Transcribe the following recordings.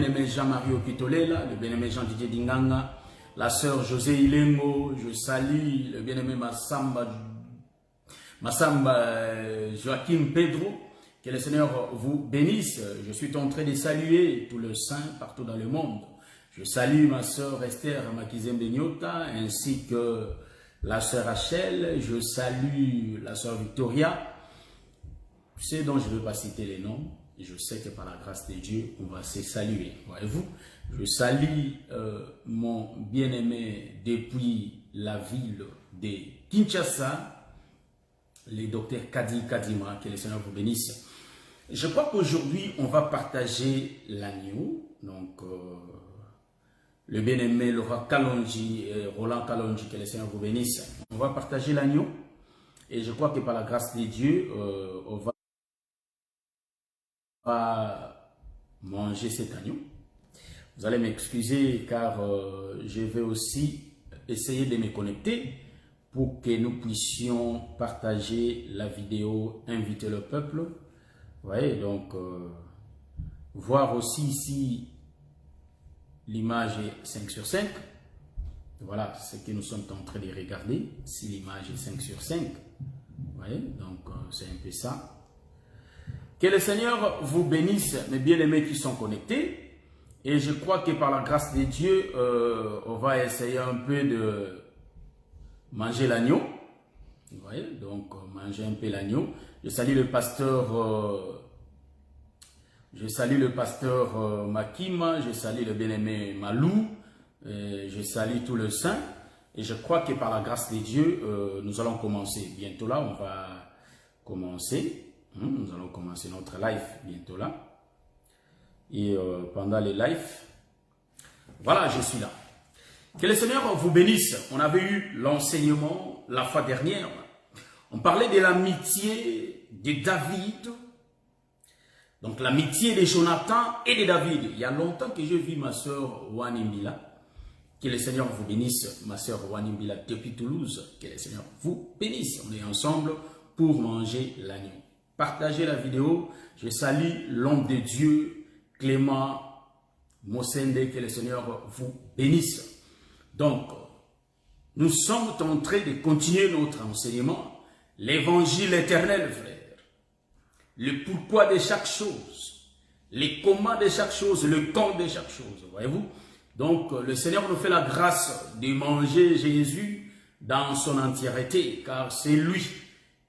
bien-aimé Jean-Marie Okitolela, le bien-aimé Jean-Didier Dinganga, la sœur José Ilengo, je salue le bien-aimé Massamba Joachim Pedro, que le Seigneur vous bénisse. Je suis en train de saluer tous les saints partout dans le monde. Je salue ma sœur Esther Makizembe Nyota, ainsi que la sœur Rachel, je salue la sœur Victoria, ceux dont je ne veux pas citer les noms. Je sais que par la grâce de Dieu, on va se saluer. Voyez-vous, je salue mon bien-aimé depuis la ville de Kinshasa, le docteur Kadi Kadima, que le Seigneur vous bénisse. Je crois qu'aujourd'hui, on va partager l'agneau. Donc, le bien-aimé Laurent Kalonji et Roland Kalonji, que le Seigneur vous bénisse. On va partager l'agneau. Et je crois que par la grâce de Dieu, on va manger cet agneau. Vous allez m'excuser car je vais aussi essayer de me connecter pour que nous puissions partager la vidéo, inviter le peuple. Vous voyez, donc voir aussi ici l'image est 5 sur 5. Voilà ce que nous sommes en train de regarder. Si l'image est 5 sur 5. Vous voyez, donc c'est un peu ça. Que le Seigneur vous bénisse, mes bien-aimés qui sont connectés. Et je crois que par la grâce de Dieu, on va essayer un peu de manger l'agneau. Vous voyez, donc manger un peu l'agneau. Je salue le pasteur, Makima, je salue le bien-aimé Malou, je salue tous les saints. Et je crois que par la grâce de Dieu, nous allons commencer. Bientôt là, on va commencer. Nous allons commencer notre live bientôt là. Et pendant les lives, voilà, je suis là. Que le Seigneur vous bénisse. On avait eu l'enseignement la fois dernière. On parlait de l'amitié de David. Donc l'amitié de Jonathan et de David. Il y a longtemps que je vis ma soeur Wanimbila. Que le Seigneur vous bénisse, ma soeur Wanimbila depuis Toulouse. Que le Seigneur vous bénisse. On est ensemble pour manger l'agneau. Partagez la vidéo. Je salue l'homme de Dieu, Clément Mosende, que le Seigneur vous bénisse. Donc, nous sommes en train de continuer notre enseignement. L'évangile éternel, frère. Le pourquoi de chaque chose. Les comment de chaque chose, le quand de chaque chose. Voyez-vous? Donc, le Seigneur nous fait la grâce de manger Jésus dans son entièreté, car c'est lui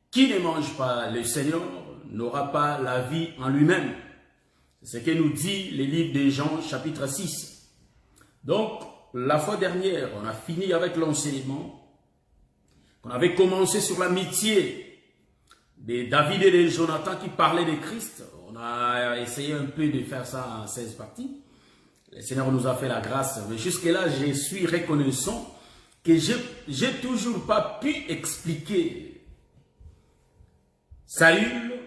qui ne mange pas le Seigneur n'aura pas la vie en lui-même. C'est ce que nous dit le livre de Jean chapitre 6. Donc, la fois dernière, on a fini avec l'enseignement. On avait commencé sur l'amitié de David et de Jonathan qui parlaient de Christ. On a essayé un peu de faire ça en 16 parties. Le Seigneur nous a fait la grâce. Mais jusque-là, je suis reconnaissant que j'ai toujours pas pu expliquer Saül.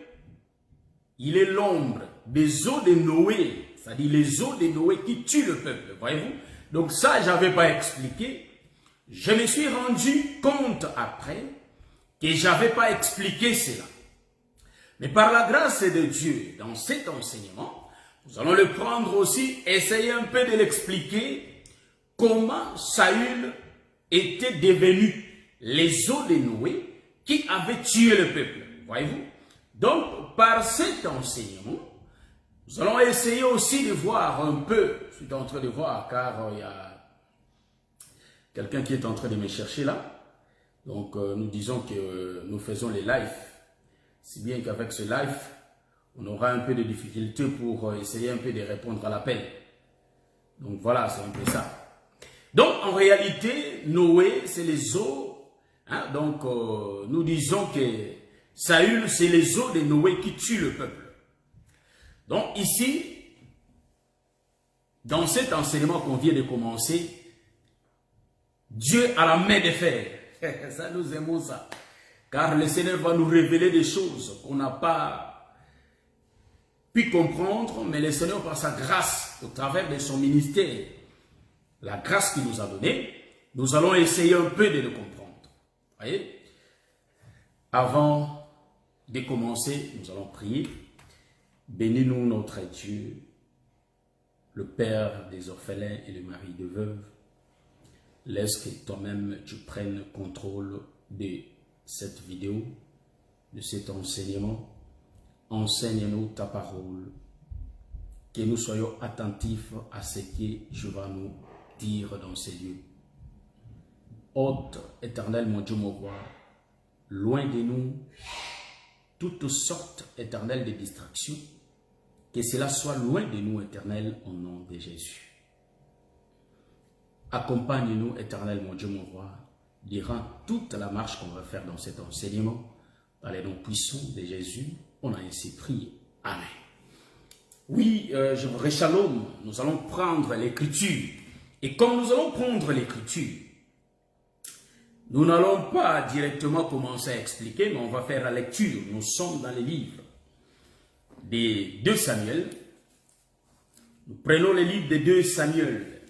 Il est l'ombre des eaux de Noé, c'est-à-dire les eaux de Noé qui tuent le peuple, voyez-vous. Donc ça, je n'avais pas expliqué. Je me suis rendu compte après que je n'avais pas expliqué cela. Mais par la grâce de Dieu, dans cet enseignement, nous allons le prendre aussi, essayer un peu de l'expliquer, comment Saül était devenu les eaux de Noé qui avaient tué le peuple, voyez-vous. Donc, par cet enseignement, nous allons essayer aussi de voir un peu, je suis en train de voir car il y a quelqu'un qui est en train de me chercher là. Donc, nous disons que nous faisons les lives, si bien qu'avec ce live, on aura un peu de difficulté pour essayer un peu de répondre à l'appel. Donc, voilà, c'est un peu ça. Donc, en réalité, Noé, c'est les eaux. Hein? Donc, nous disons que Saül, c'est les eaux de Noé qui tuent le peuple. Donc ici, dans cet enseignement qu'on vient de commencer, Dieu a la main de fer. Ça, nous aimons ça. Car le Seigneur va nous révéler des choses qu'on n'a pas pu comprendre, mais le Seigneur, par sa grâce, au travers de son ministère, la grâce qu'il nous a donnée, nous allons essayer un peu de le comprendre. Voyez? Avant de commencer, nous allons prier. Bénis-nous notre Dieu. le père des orphelins et le mari de veuve. Laisse que toi-même tu prennes contrôle de cette vidéo, de cet enseignement. Enseigne-nous ta parole, que nous soyons attentifs à ce que tu vas nous dire dans ces lieux. Hôte éternel, mon Dieu, mon roi, loin de nous toutes sortes éternelles de distractions, que cela soit loin de nous, éternel, au nom de Jésus. Accompagne-nous, éternel, mon Dieu, mon roi, durant toute la marche qu'on va faire dans cet enseignement, par les noms puissants de Jésus, on a ainsi prié. Amen. Oui, je voudrais shalom, nous allons prendre l'écriture. Et comme nous allons prendre l'écriture, nous n'allons pas directement commencer à expliquer, mais on va faire la lecture. Nous sommes dans les livres des 2 Samuel. Nous prenons les livres des 2 Samuel.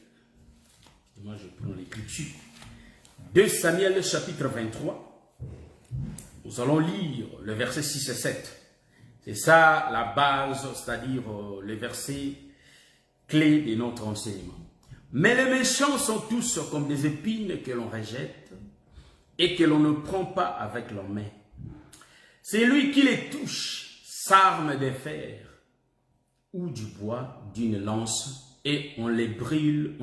Moi, je prends l'écriture. 2 Samuel, chapitre 23. Nous allons lire le verset 6 et 7. C'est ça la base, c'est-à-dire le verset clé de notre enseignement. Mais les méchants sont tous comme des épines que l'on rejette et que l'on ne prend pas avec leurs mains. C'est lui qui les touche, s'arme de fer ou du bois d'une lance et on les brûle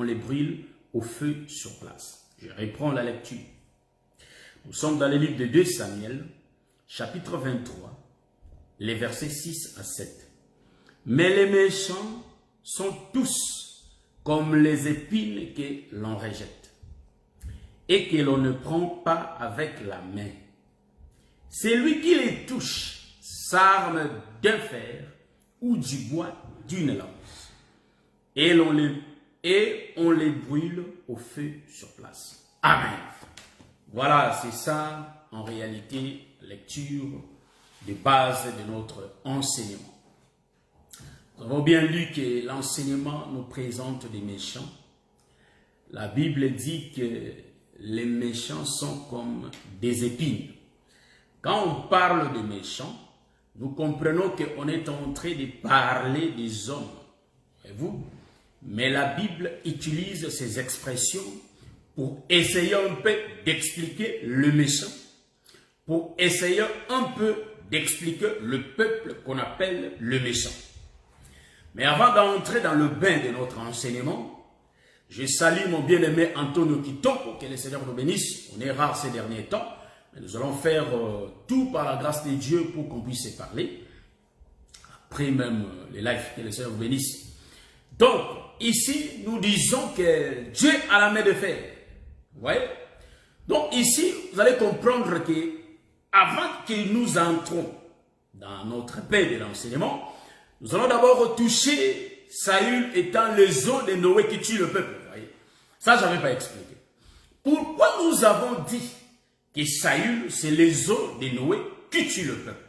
au feu sur place. Je reprends la lecture. Nous sommes dans le livre de 2 Samuel, chapitre 23, les versets 6 à 7. Mais les méchants sont tous comme les épines que l'on rejette et que l'on ne prend pas avec la main. C'est lui qui les touche, s'arme d'un fer ou du bois d'une lance et on les brûle au feu sur place. Amen. Voilà, c'est ça en réalité, lecture de base de notre enseignement. Nous avons bien lu que l'enseignement nous présente des méchants. La Bible dit que les méchants sont comme des épines. Quand on parle de méchants, nous comprenons qu'on est en train de parler des hommes. Voyez-vous? Mais la Bible utilise ces expressions pour essayer un peu d'expliquer le méchant, pour essayer un peu d'expliquer le peuple qu'on appelle le méchant. Mais avant d'entrer dans le bain de notre enseignement, je salue mon bien-aimé Antonio Kitoko, que le Seigneur nous bénisse. On est rare ces derniers temps, mais nous allons faire tout par la grâce de Dieu pour qu'on puisse se parler. Après même les lives, que le Seigneur vous bénisse. Donc, ici, nous disons que Dieu a la main de fer. Vous voyez? Donc ici, vous allez comprendre que avant que nous entrons dans notre paix de l'enseignement, nous allons d'abord toucher Saül étant les os de Noé qui tue le peuple. Vous voyez? Ça, je n'avais pas expliqué. Pourquoi nous avons dit que Saül, c'est les os de Noé qui tue le peuple?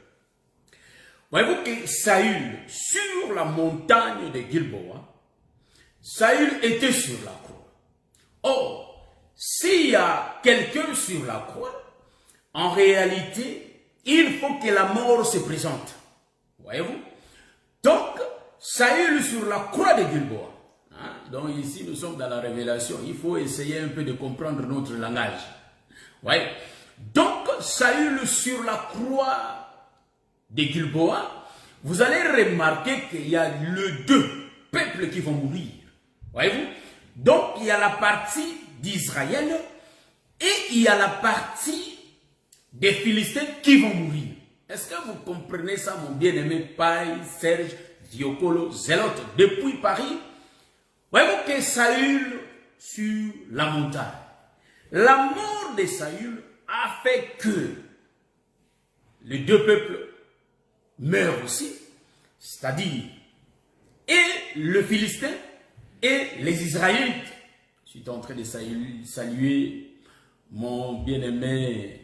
Voyez-vous que Saül, sur la montagne de Gilboa, Saül était sur la croix. Or, s'il y a quelqu'un sur la croix, en réalité, il faut que la mort se présente. Voyez-vous? Donc, Saül sur la croix de Gilboa. Hein? Donc ici, nous sommes dans la révélation. Il faut essayer un peu de comprendre notre langage. Voyez? Donc, Saül sur la croix de Gilboa, vous allez remarquer qu'il y a les 2 peuples qui vont mourir. Voyez-vous? Donc, il y a la partie d'Israël et il y a la partie des Philistins qui vont mourir. Est-ce que vous comprenez ça, mon bien-aimé Paï, Serge, Diocolo, Zélote, depuis Paris? Voyez-vous que Saül sur la montagne. La mort de Saül a fait que les 2 peuples meurent aussi, c'est-à-dire et le Philistin et les Israélites. Je suis en train de saluer mon bien-aimé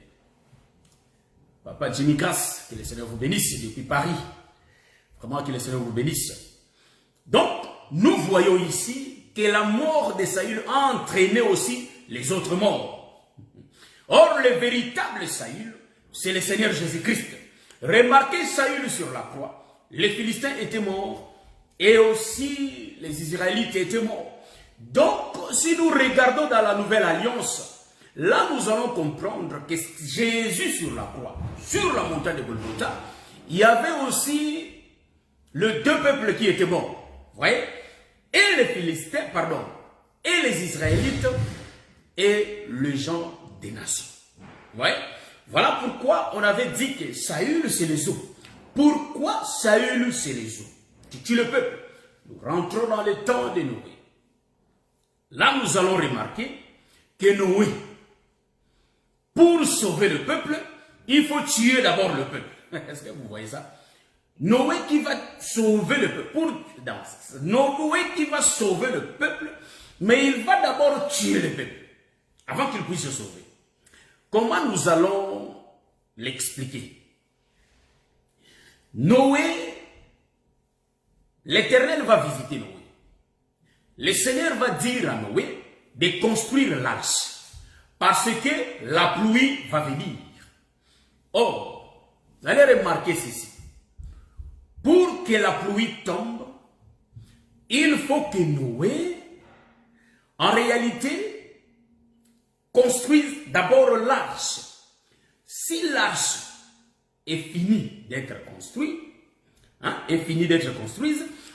Papa Jimmy Cass, que le Seigneur vous bénisse depuis Paris. Vraiment que le Seigneur vous bénisse. Donc, nous voyons ici que la mort de Saül a entraîné aussi les autres morts. Or, le véritable Saül, c'est le Seigneur Jésus-Christ. Remarquez Saül sur la croix. Les Philistins étaient morts et aussi les Israélites étaient morts. Donc, si nous regardons dans la Nouvelle Alliance, là nous allons comprendre que Jésus sur la croix, sur la montagne de Golgotha, il y avait aussi les deux peuples qui étaient morts. Vous voyez? Et les Philistins, pardon, et les Israélites et les gens des nations. Vous voyez? Voilà pourquoi on avait dit que Saül c'est les eaux. Pourquoi Saül c'est les eaux? Qui tue le peuple. Nous rentrons dans le temps de Noé. Là nous allons remarquer que Noé, pour sauver le peuple, il faut tuer d'abord le peuple. Est-ce que vous voyez ça? Noé qui va sauver le peuple. Noé qui va sauver le peuple, mais il va d'abord tuer le peuple avant qu'il puisse se sauver. Comment nous allons l'expliquer? Noé, l'Éternel va visiter Noé. Le Seigneur va dire à Noé de construire l'arche parce que la pluie va venir. Or, vous allez remarquer ceci. Pour que la pluie tombe, il faut que Noé, en réalité, construise d'abord l'arche. Si l'arche est finie d'être construite,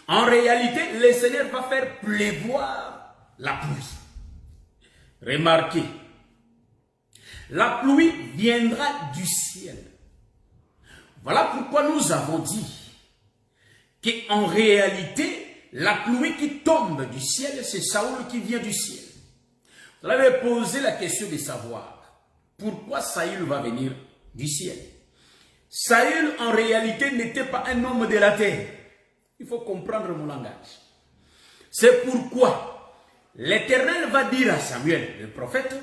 en réalité, le Seigneur va faire pleuvoir la pluie. Remarquez, la pluie viendra du ciel. Voilà pourquoi nous avons dit qu'en réalité, la pluie qui tombe du ciel, c'est Saül qui vient du ciel. Vous avez posé la question de savoir pourquoi Saül va venir du ciel. Saül, en réalité, n'était pas un homme de la terre. Il faut comprendre mon langage. C'est pourquoi l'Éternel va dire à Samuel, le prophète,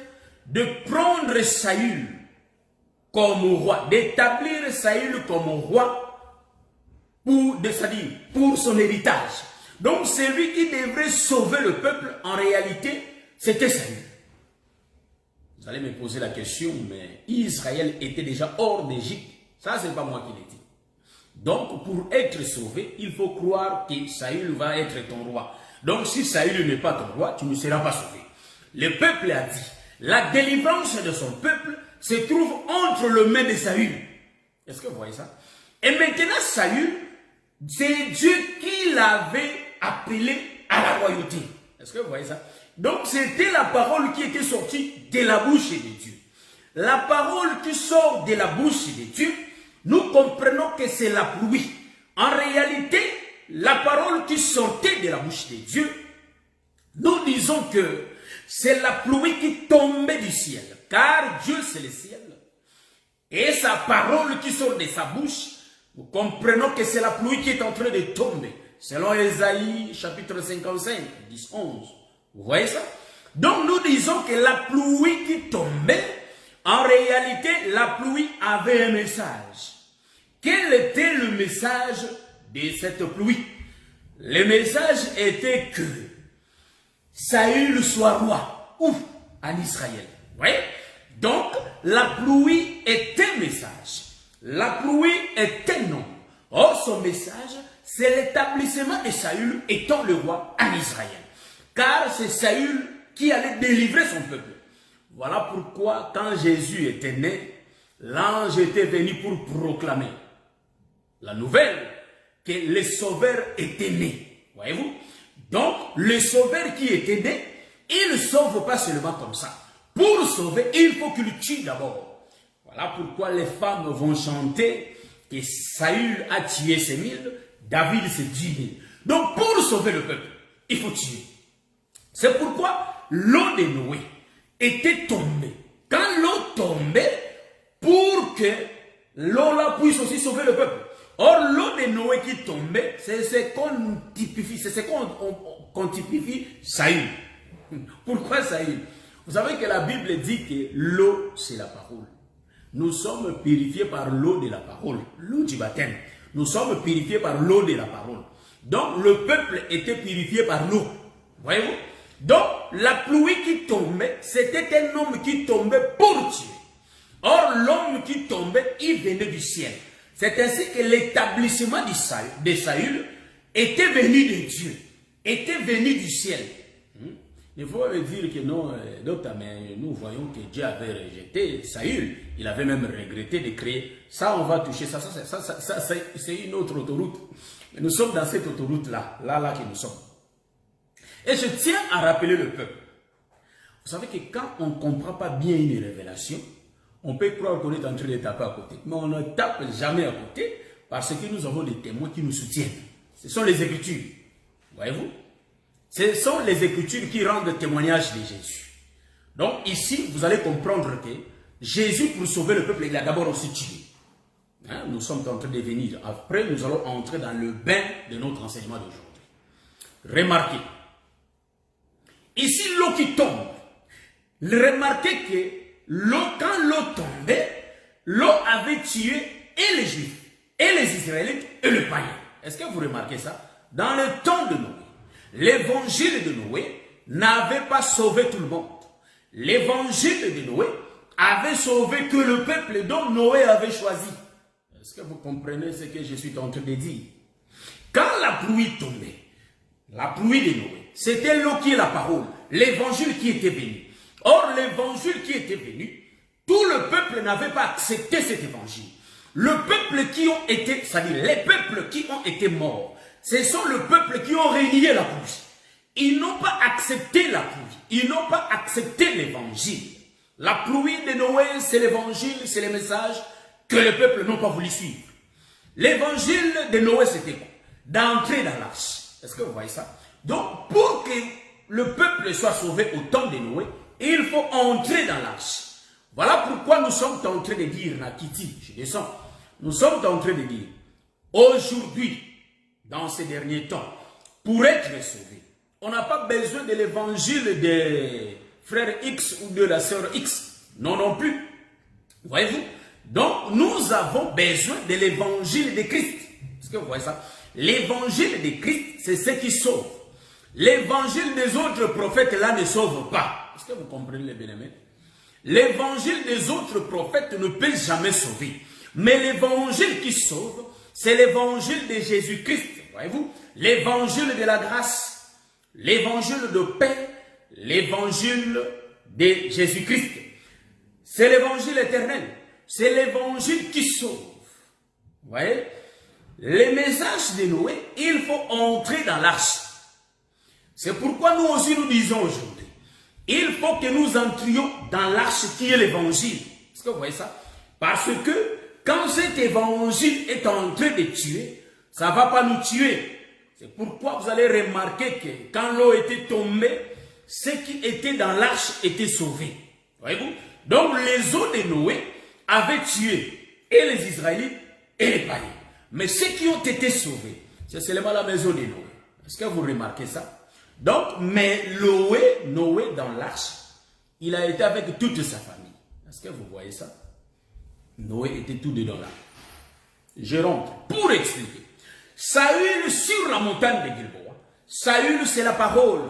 de prendre Saül comme roi, d'établir Saül comme roi pour son héritage. Donc celui qui devrait sauver le peuple, en réalité, c'était Saül. Vous allez me poser la question, mais Israël était déjà hors d'Égypte. Ça, ce n'est pas moi qui l'ai dit. Donc, pour être sauvé, il faut croire que Saül va être ton roi. Donc, si Saül n'est pas ton roi, tu ne seras pas sauvé. Le peuple a dit, la délivrance de son peuple se trouve entre les mains de Saül. Est-ce que vous voyez ça? Et maintenant, Saül, c'est Dieu qui l'avait appelé à la royauté. Est-ce que vous voyez ça? Donc, c'était la parole qui était sortie de la bouche de Dieu. La parole qui sort de la bouche de Dieu, nous comprenons que c'est la pluie. En réalité, la parole qui sortait de la bouche de Dieu, nous disons que c'est la pluie qui tombait du ciel. Car Dieu, c'est le ciel. Et sa parole qui sort de sa bouche, nous comprenons que c'est la pluie qui est en train de tomber. Selon Ésaïe, chapitre 55, 10, 11. Vous voyez ça? Donc nous disons que la pluie qui tombait, en réalité, la pluie avait un message. Quel était le message de cette pluie? Le message était que Saül soit roi. Où? En Israël. Vous voyez? Donc, la pluie est un message. La pluie est un nom. Or, son message, c'est l'établissement de Saül étant le roi en Israël. Car c'est Saül qui allait délivrer son peuple. Voilà pourquoi, quand Jésus était né, l'ange était venu pour proclamer la nouvelle que le Sauveur était né. Voyez-vous? Donc, le Sauveur qui était né, il ne sauve pas seulement comme ça. Pour sauver, il faut qu'il tue d'abord. Voilà pourquoi les femmes vont chanter que Saül a tué ses 1000, David ses 10 000. Donc, pour sauver le peuple, il faut tuer. C'est pourquoi l'eau de Noé était tombée. Quand l'eau tombait, pour que l'eau là puisse aussi sauver le peuple. Or, l'eau de Noé qui tombait, c'est ce qu'on typifie, c'est ce qu'on typifie Saül. Pourquoi Saül? Vous savez que la Bible dit que l'eau, c'est la parole. Nous sommes purifiés par l'eau de la parole, l'eau du baptême. Nous sommes purifiés par l'eau de la parole. Donc, le peuple était purifié par l'eau. Voyez-vous? Donc, la pluie qui tombait, c'était un homme qui tombait pour tuer. Or, l'homme qui tombait, il venait du ciel. C'est ainsi que l'établissement de Saül était venu de Dieu, était venu du ciel. Il faut dire que non, docteur, mais nous voyons que Dieu avait rejeté Saül. Il avait même regretté de créer. Ça, on va toucher ça. C'est une autre autoroute. Mais nous sommes dans cette autoroute-là, là que nous sommes. Et je tiens à rappeler le peuple. Vous savez que quand on ne comprend pas bien une révélation, on peut croire qu'on est en train de taper à côté. Mais on ne tape jamais à côté parce que nous avons des témoins qui nous soutiennent. Ce sont les Écritures. Voyez-vous? Ce sont les Écritures qui rendent témoignage de Jésus. Donc ici, vous allez comprendre que Jésus, pour sauver le peuple, il a d'abord aussi tué. Hein, nous sommes en train de venir. Après, nous allons entrer dans le bain de notre enseignement d'aujourd'hui. Remarquez. Ici, l'eau qui tombe. Remarquez que quand l'eau tombait, l'eau avait tué et les Juifs, et les Israélites, et le païen. Est-ce que vous remarquez ça? Dans le temps de Noé, l'évangile de Noé n'avait pas sauvé tout le monde. L'évangile de Noé avait sauvé que le peuple dont Noé avait choisi. Est-ce que vous comprenez ce que je suis en train de dire? Quand la pluie tombait, la pluie de Noé, c'était l'eau qui est la parole, l'évangile qui était venu. Or, l'évangile qui était venu, tout le peuple n'avait pas accepté cet évangile. Le peuple qui ont été, c'est-à-dire les peuples qui ont été morts, ce sont le peuple qui ont renié la pluie. Ils n'ont pas accepté la pluie. Ils n'ont pas accepté l'évangile. La pluie de Noé, c'est l'évangile, c'est le message que les peuples n'ont pas voulu suivre. L'évangile de Noé, c'était quoi? D'entrer dans l'arche. Est-ce que vous voyez ça? Donc, pour que le peuple soit sauvé au temps de Noé, il faut entrer dans l'arche. Voilà pourquoi nous sommes en train de dire, Nakiti, je descends, nous sommes en train de dire, aujourd'hui, dans ces derniers temps, pour être sauvé, on n'a pas besoin de l'évangile des frères X ou de la sœur X. Non, non plus. Voyez-vous? Donc, nous avons besoin de l'évangile de Christ. Est-ce que vous voyez ça? L'évangile de Christ, c'est ce qui sauve. L'évangile des autres prophètes, là, ne sauve pas. Est-ce que vous comprenez, les bien-aimés? L'évangile des autres prophètes ne peut jamais sauver. Mais l'évangile qui sauve, c'est l'évangile de Jésus-Christ. Voyez-vous? L'évangile de la grâce, l'évangile de paix, l'évangile de Jésus-Christ. C'est l'évangile éternel. C'est l'évangile qui sauve. Vous voyez? Les messages de Noé, il faut entrer dans l'arche. C'est pourquoi nous aussi nous disons aujourd'hui, il faut que nous entrions dans l'arche qui est l'évangile. Est-ce que vous voyez ça? Parce que quand cet évangile est en train de tuer, ça ne va pas nous tuer. C'est pourquoi vous allez remarquer que quand l'eau était tombée, ceux qui étaient dans l'arche étaient sauvés. Voyez-vous? Donc les eaux de Noé avaient tué et les Israélites et les païens. Mais ceux qui ont été sauvés, c'est seulement la maison de Noé. Est-ce que vous remarquez ça? Donc, mais Noé dans l'arche, il a été avec toute sa famille. Est-ce que vous voyez ça? Noé était tout dedans là. Je rentre pour expliquer. Saül sur la montagne de Gilboa. Saül, c'est la parole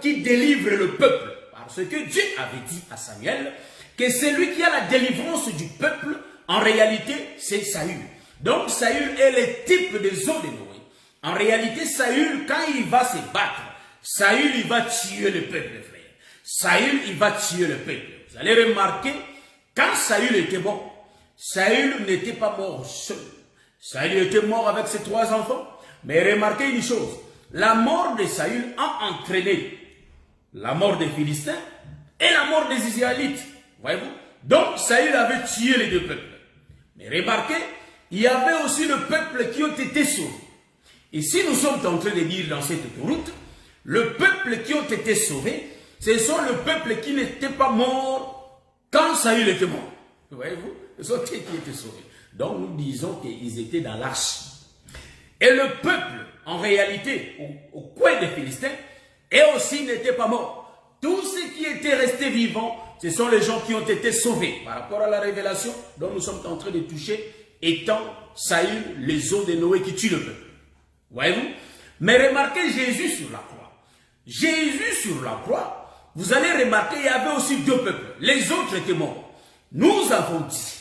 qui délivre le peuple. Parce que Dieu avait dit à Samuel que celui qui a la délivrance du peuple, en réalité, c'est Saül. Donc, Saül est le type des eaux de Noé. En réalité, Saül, quand il va se battre, Saül, il va tuer le peuple, frère. Saül, il va tuer le peuple. Vous allez remarquer, quand Saül était mort, Saül n'était pas mort seul. Saül était mort avec ses 3 enfants. Mais remarquez une chose, la mort de Saül a entraîné la mort des Philistins et la mort des Israélites. Voyez-vous? Donc, Saül avait tué les 2 peuples. Mais remarquez, il y avait aussi le peuple qui ont été sauvés. Ici, nous sommes en train de dire dans cette route, le peuple qui ont été sauvés, ce sont le peuple qui n'était pas mort quand Saül était mort. Voyez-vous? Ce sont ceux qui étaient sauvés. Donc, nous disons qu'ils étaient dans l'arche. Et le peuple, en réalité, au coin des Philistins, et aussi n'était pas mort. Tous ceux qui étaient restés vivants, ce sont les gens qui ont été sauvés. Par rapport à la révélation dont nous sommes en train de toucher, étant Saül, les eaux de Noé qui tuent le peuple. Voyez-vous? Mais remarquez Jésus sur la croix. Jésus sur la croix, vous allez remarquer, il y avait aussi 2 peuples. Les autres étaient morts. Nous avons dit,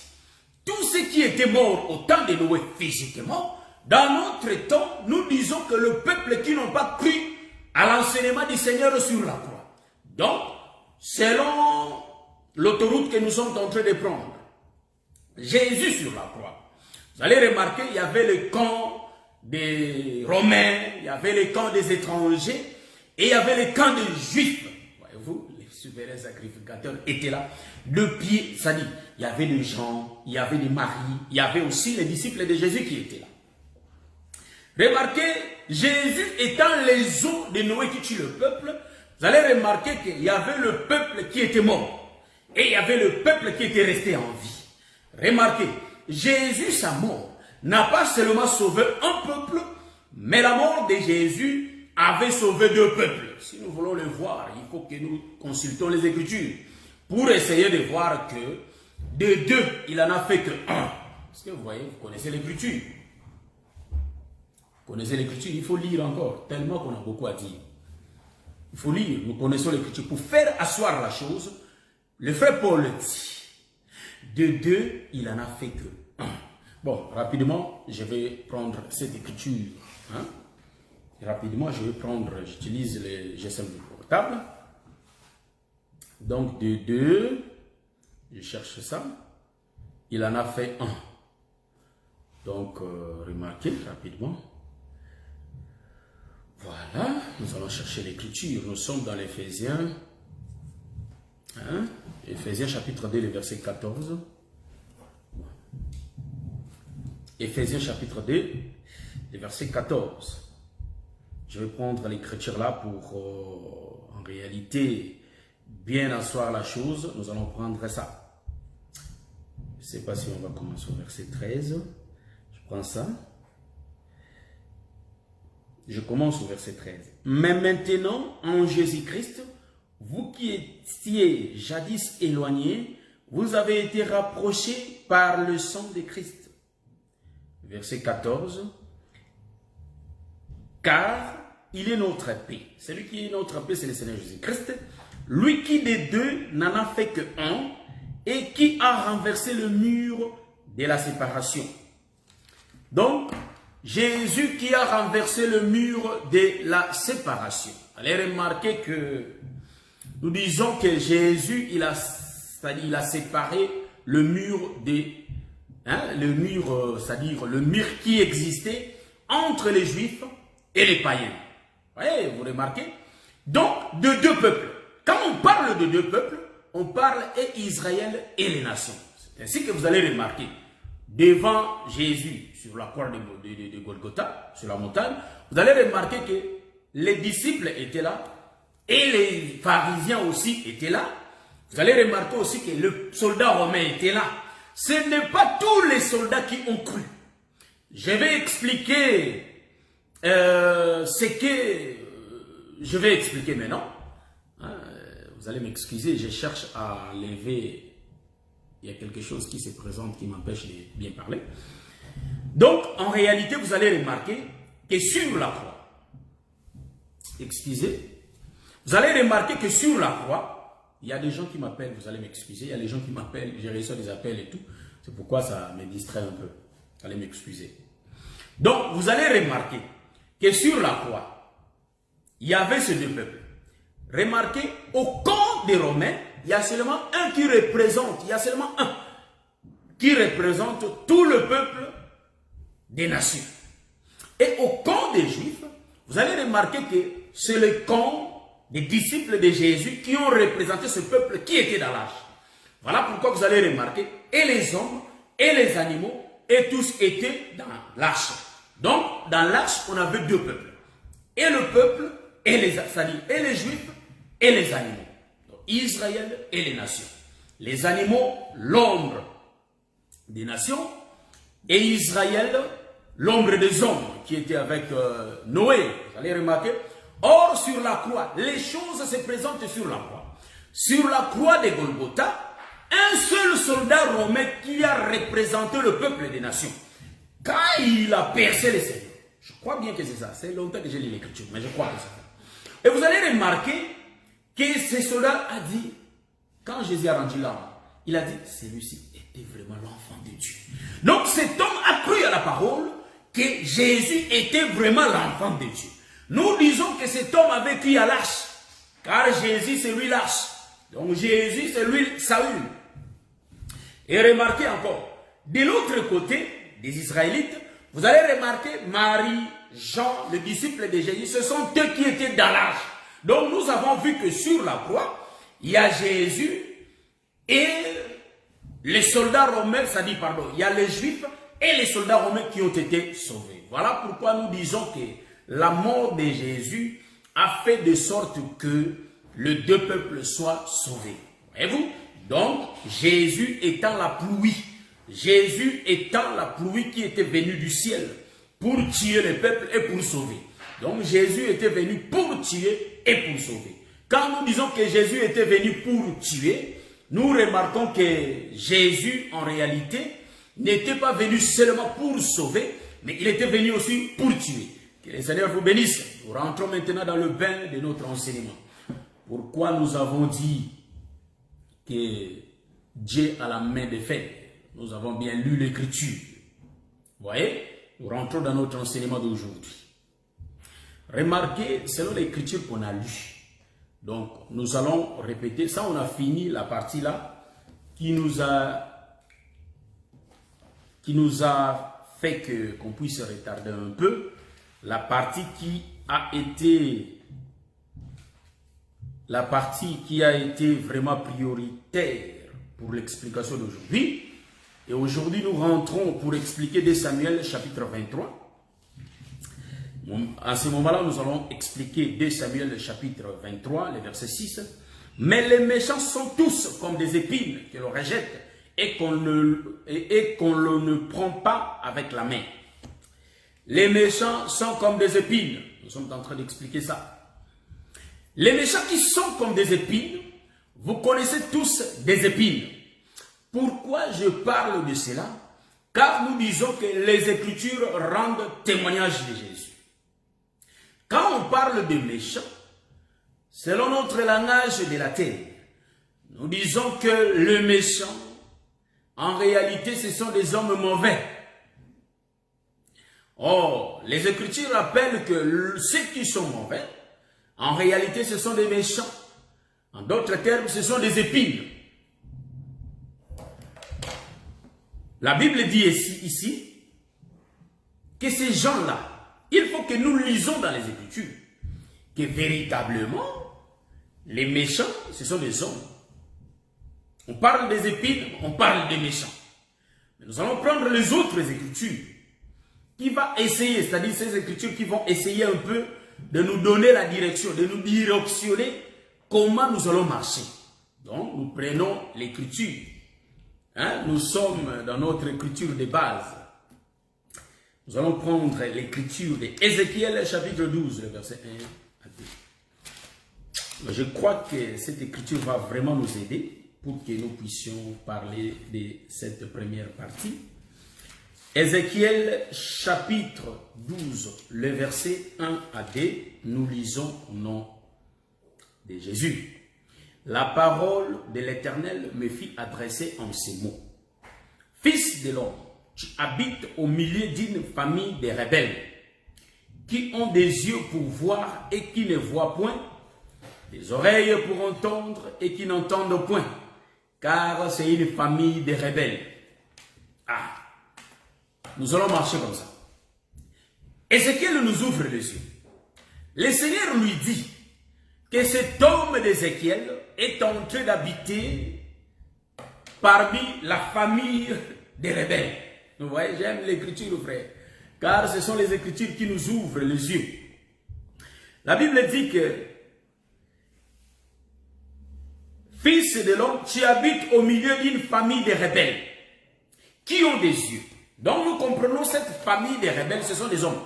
tous ceux qui étaient morts au temps de Noé physiquement, dans notre temps, nous disons que le peuple qui n'ont pas cru à l'enseignement du Seigneur sur la croix. Donc, selon l'autoroute que nous sommes en train de prendre, Jésus sur la croix. Vous allez remarquer, il y avait le camp des Romains, il y avait le camp des étrangers, et il y avait le camp des Juifs. Voyez-vous, les souverains sacrificateurs étaient là. Depuis, ça dit, il y avait des gens, il y avait des maris, il y avait aussi les disciples de Jésus qui étaient là. Remarquez, Jésus étant les eaux de Noé qui tuent le peuple, vous allez remarquer qu'il y avait le peuple qui était mort, et il y avait le peuple qui était resté en vie. Remarquez, Jésus, sa mort, n'a pas seulement sauvé un peuple, mais la mort de Jésus avait sauvé deux peuples. Si nous voulons le voir, il faut que nous consultons les Écritures pour essayer de voir que de deux, il en a fait que un. Parce que vous voyez, vous connaissez l'Écriture. Vous connaissez l'Écriture, il faut lire encore, tellement qu'on a beaucoup à dire. Il faut lire, nous connaissons l'Écriture. Pour faire asseoir la chose, le frère Paul dit, de deux, il en a fait que un. Bon, rapidement, je vais prendre cette écriture. Hein? Rapidement, je vais prendre, j'utilise le GSM du portable. Donc, de deux, je cherche ça. Il en a fait un. Donc, remarquez rapidement. Voilà, nous allons chercher l'écriture. Nous sommes dans l'Éphésiens. Hein? Éphésiens chapitre 2, le verset 14. Éphésiens chapitre 2, le verset 14. Je vais prendre l'écriture là pour, en réalité, bien asseoir la chose. Nous allons prendre ça. Je ne sais pas si on va commencer au verset 13. Je prends ça. Je commence au verset 13. Mais maintenant, en Jésus-Christ, vous qui étiez jadis éloignés, vous avez été rapprochés par le sang de Christ. Verset 14. Car il est notre paix. Celui qui est notre paix, c'est le Seigneur Jésus-Christ. Lui qui des deux n'en a fait que un et qui a renversé le mur de la séparation. Donc, Jésus qui a renversé le mur de la séparation. Allez remarquer que nous disons que Jésus, il a séparé le mur des... le mur, c'est-à-dire le mur qui existait entre les Juifs et les païens. Vous voyez, vous remarquez? Donc, de deux peuples. Quand on parle de deux peuples, on parle et Israël et les nations. C'est ainsi que vous allez remarquer, devant Jésus, sur la croix de Golgotha, sur la montagne, vous allez remarquer que les disciples étaient là et les pharisiens aussi étaient là. Vous allez remarquer aussi que le soldat romain était là. Ce n'est pas tous les soldats qui ont cru. Je vais expliquer ce que je vais expliquer maintenant. Vous allez m'excuser, je cherche à lever. Il y a quelque chose qui se présente qui m'empêche de bien parler. Donc, en réalité, vous allez remarquer que sur la croix, excusez, vous allez remarquer que sur la croix, il y a des gens qui m'appellent, vous allez m'excuser, il y a des gens qui m'appellent, j'ai reçu des appels et tout. C'est pourquoi ça me distrait un peu. Vous allez m'excuser. Donc, vous allez remarquer que sur la croix, il y avait ces deux peuples. Remarquez, au camp des Romains, il y a seulement un qui représente, il y a seulement un qui représente tout le peuple des nations. Et au camp des Juifs, vous allez remarquer que c'est le camp des disciples de Jésus qui ont représenté ce peuple qui était dans l'âge. Voilà pourquoi vous allez remarquer, et les hommes, et les animaux, et tous étaient dans l'arche. Donc, dans l'arche, on avait deux peuples. Et le peuple, et les Juifs, et les animaux. Donc, Israël et les nations. Les animaux, l'ombre des nations, et Israël, l'ombre des hommes qui était avec Noé. Vous allez remarquer. Or, sur la croix, les choses se présentent sur la croix. Sur la croix de Golgotha, un seul soldat romain qui a représenté le peuple des nations. Quand il a percé les Seigneurs, je crois bien que c'est ça. C'est longtemps que j'ai lu l'écriture, mais je crois que c'est ça. Et vous allez remarquer que ce soldat a dit, quand Jésus a rendu l'âme, il a dit, celui-ci était vraiment l'enfant de Dieu. Donc cet homme a cru à la parole que Jésus était vraiment l'enfant de Dieu. Nous disons que cet homme avait pris à l'arche, car Jésus c'est lui l'arche. Donc Jésus c'est lui Saül. Et remarquez encore, de l'autre côté des Israélites, vous allez remarquer Marie, Jean, le disciple de Jésus, ce sont eux qui étaient dans l'arche. Donc nous avons vu que sur la croix, il y a Jésus et les soldats romains, ça dit pardon, il y a les Juifs et les soldats romains qui ont été sauvés. Voilà pourquoi nous disons que la mort de Jésus a fait de sorte que les deux peuples soient sauvés. Voyez-vous? Donc, Jésus étant la pluie, Jésus étant la pluie qui était venue du ciel pour tuer le peuple et pour sauver. Donc, Jésus était venu pour tuer et pour sauver. Quand nous disons que Jésus était venu pour tuer, nous remarquons que Jésus, en réalité, n'était pas venu seulement pour sauver, mais il était venu aussi pour tuer. Que le Seigneur vous bénisse. Nous rentrons maintenant dans le bain de notre enseignement. Pourquoi nous avons dit que Dieu a la main de fer? Nous avons bien lu l'Écriture. Vous voyez? Nous rentrons dans notre enseignement d'aujourd'hui. Remarquez, selon l'Écriture qu'on a lue. Donc, nous allons répéter. Ça, on a fini la partie là qui nous a fait qu'on puisse retarder un peu. La partie qui a été vraiment prioritaire pour l'explication d'aujourd'hui. Et aujourd'hui, nous rentrons pour expliquer 2 Samuel chapitre 23. À ce moment-là, nous allons expliquer 2 Samuel chapitre 23, le verset 6. Mais les méchants sont tous comme des épines que l'on rejette et qu'on ne prend pas avec la main. Les méchants sont comme des épines. Nous sommes en train d'expliquer ça. Les méchants qui sont comme des épines, vous connaissez tous des épines. Pourquoi je parle de cela? Car nous disons que les Écritures rendent témoignage de Jésus. Quand on parle de méchants, selon notre langage de la terre, nous disons que le méchant, en réalité, ce sont des hommes mauvais. Or, les Écritures rappellent que ceux qui sont mauvais, en réalité, ce sont des méchants. En d'autres termes, ce sont des épines. La Bible dit ici que ces gens-là, il faut que nous lisons dans les Écritures que véritablement, les méchants, ce sont des hommes. On parle des épines, on parle des méchants. Mais nous allons prendre les autres Écritures qui vont essayer, c'est-à-dire ces Écritures qui vont essayer un peu de nous donner la direction, de nous directionner comment nous allons marcher. Donc, nous prenons l'Écriture. Hein? Nous sommes dans notre Écriture de base. Nous allons prendre l'Écriture d'Ézéchiel chapitre 12, le verset 1 à 2. Je crois que cette Écriture va vraiment nous aider pour que nous puissions parler de cette première partie. Ézéchiel chapitre 12, le verset 1 à 2, nous lisons au nom de Jésus. La parole de l'Éternel me fit adresser en ces mots. Fils de l'homme, tu habites au milieu d'une famille de rebelles qui ont des yeux pour voir et qui ne voient point, des oreilles pour entendre et qui n'entendent point, car c'est une famille de rebelles. Ah, nous allons marcher comme ça. Ézéchiel nous ouvre les yeux. Le Seigneur lui dit que cet homme d'Ézéchiel est en train d'habiter parmi la famille des rebelles. Vous voyez, j'aime l'écriture, frère, car ce sont les Écritures qui nous ouvrent les yeux. La Bible dit que fils de l'homme, tu habites au milieu d'une famille de rebelles qui ont des yeux. Donc nous comprenons cette famille de rebelles, ce sont des hommes.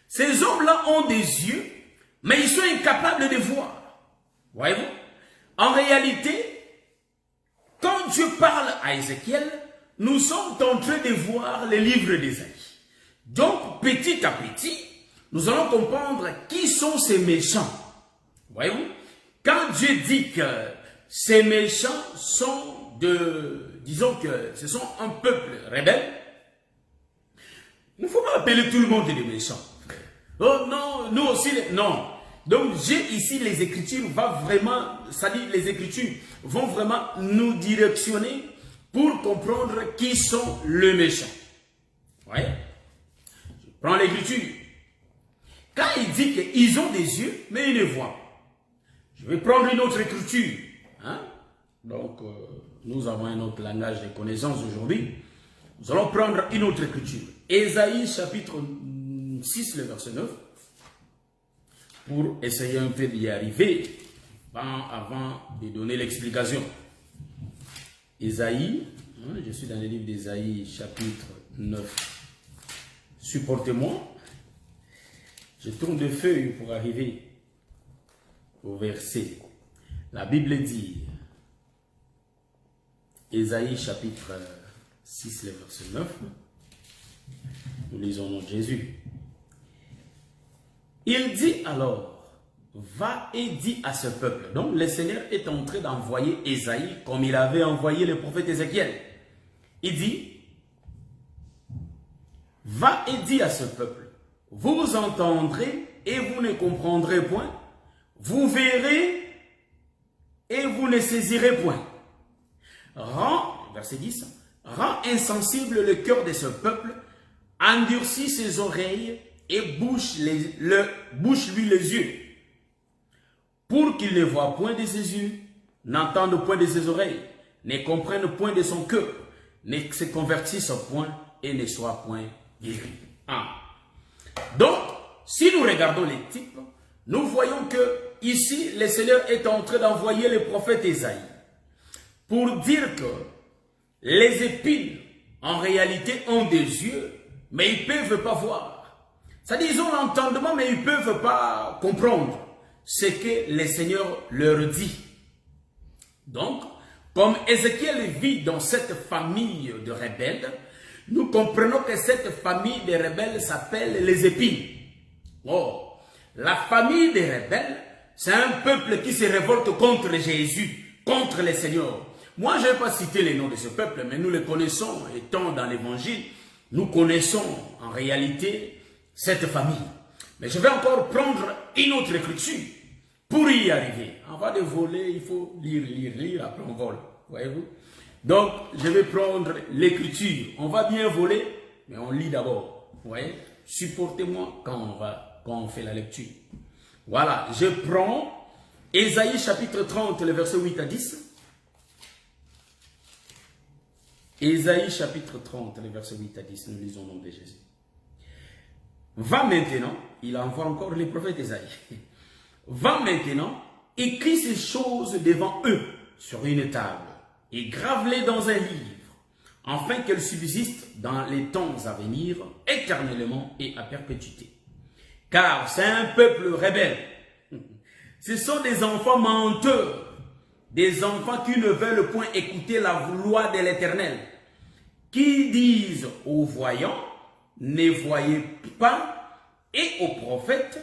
Ces hommes-là ont des yeux, mais ils sont incapables de voir. Voyez-vous? En réalité, quand Dieu parle à Ézéchiel, nous sommes en train de voir le livre d'Ésaïe. Donc, petit à petit, nous allons comprendre qui sont ces méchants. Voyez-vous? Quand Dieu dit que ces méchants sont disons que ce sont un peuple rebelle, Il ne faut pas appeler tout le monde des méchants. Oh non, nous aussi, non. Donc j'ai ici les Écritures, les Écritures vont vraiment nous directionner pour comprendre qui sont les méchants. Ouais. Je prends l'Écriture. Quand il dit qu'ils ont des yeux, mais ils ne voient pas. Je vais prendre une autre Écriture. Hein? Donc, nous avons un autre langage de connaissance aujourd'hui. Nous allons prendre une autre Écriture. Ésaïe chapitre 6, le verset 9. Pour essayer un peu d'y arriver avant de donner l'explication. Ésaïe, je suis dans le livre d'Ésaïe chapitre 9. Supportez-moi. Je tourne de feuilles pour arriver au verset. La Bible dit, Ésaïe chapitre 6, le verset 9. Nous lisons au nom de Jésus. Il dit alors, va et dis à ce peuple. Donc le Seigneur est en train d'envoyer Ésaïe comme il avait envoyé le prophète Ézéchiel. Il dit, va et dis à ce peuple, vous entendrez et vous ne comprendrez point, vous verrez et vous ne saisirez point. Verset 10, rend insensible le cœur de ce peuple, endurcis ses oreilles et bouche-lui les yeux, pour qu'il ne voie point de ses yeux, n'entende point de ses oreilles, ne comprenne point de son cœur, ne se convertisse point et ne soit point guéri. Donc, si nous regardons les types, nous voyons que ici, le Seigneur est en train d'envoyer le prophète Ésaïe pour dire que les épines, en réalité, ont des yeux, mais ils ne peuvent pas voir. C'est-à-dire, ils ont l'entendement, mais ils ne peuvent pas comprendre ce que le Seigneur leur dit. Donc, comme Ézéchiel vit dans cette famille de rebelles, nous comprenons que cette famille de rebelles s'appelle les épines. Oh, la famille des rebelles, c'est un peuple qui se révolte contre Jésus, contre le Seigneur. Moi, je ne vais pas citer les noms de ce peuple, mais nous les connaissons, étant dans l'évangile, nous connaissons en réalité cette famille. Mais je vais encore prendre une autre écriture pour y arriver. Avant de voler, il faut lire, après on vole. Voyez-vous? Donc, je vais prendre l'écriture. On va bien voler, mais on lit d'abord. Vous voyez? Supportez-moi quand on fait la lecture. Voilà, je prends Ésaïe chapitre 30, le verset 8 à 10. Ésaïe chapitre 30, le verset 8 à 10, nous lisons au nom de Jésus. Va maintenant, il envoie encore les prophètes Ésaïe. Va maintenant, écris ces choses devant eux sur une table et grave-les dans un livre, afin qu'elles subsistent dans les temps à venir, éternellement et à perpétuité. Car c'est un peuple rebelle. Ce sont des enfants menteurs, des enfants qui ne veulent point écouter la loi de l'Éternel, qui disent aux voyants, ne voyez pas, et aux prophètes,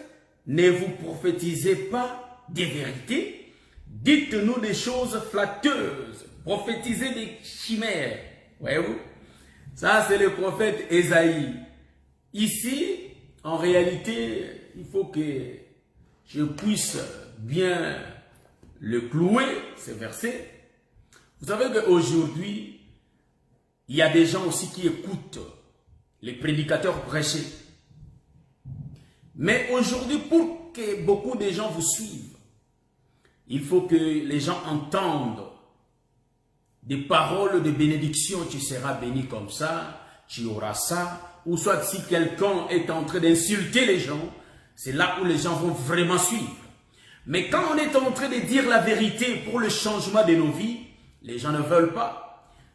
ne vous prophétisez pas des vérités, dites-nous des choses flatteuses, prophétisez des chimères. Voyez-vous? Ça, c'est le prophète Ésaïe. Ici, en réalité, il faut que je puisse bien le clouer, ce verset. Vous savez qu'aujourd'hui, il y a des gens aussi qui écoutent les prédicateurs prêcher. Mais aujourd'hui, pour que beaucoup de gens vous suivent, il faut que les gens entendent des paroles de bénédiction. Tu seras béni comme ça, tu auras ça. Ou soit si quelqu'un est en train d'insulter les gens, c'est là où les gens vont vraiment suivre. Mais quand on est en train de dire la vérité pour le changement de nos vies, les gens ne veulent pas.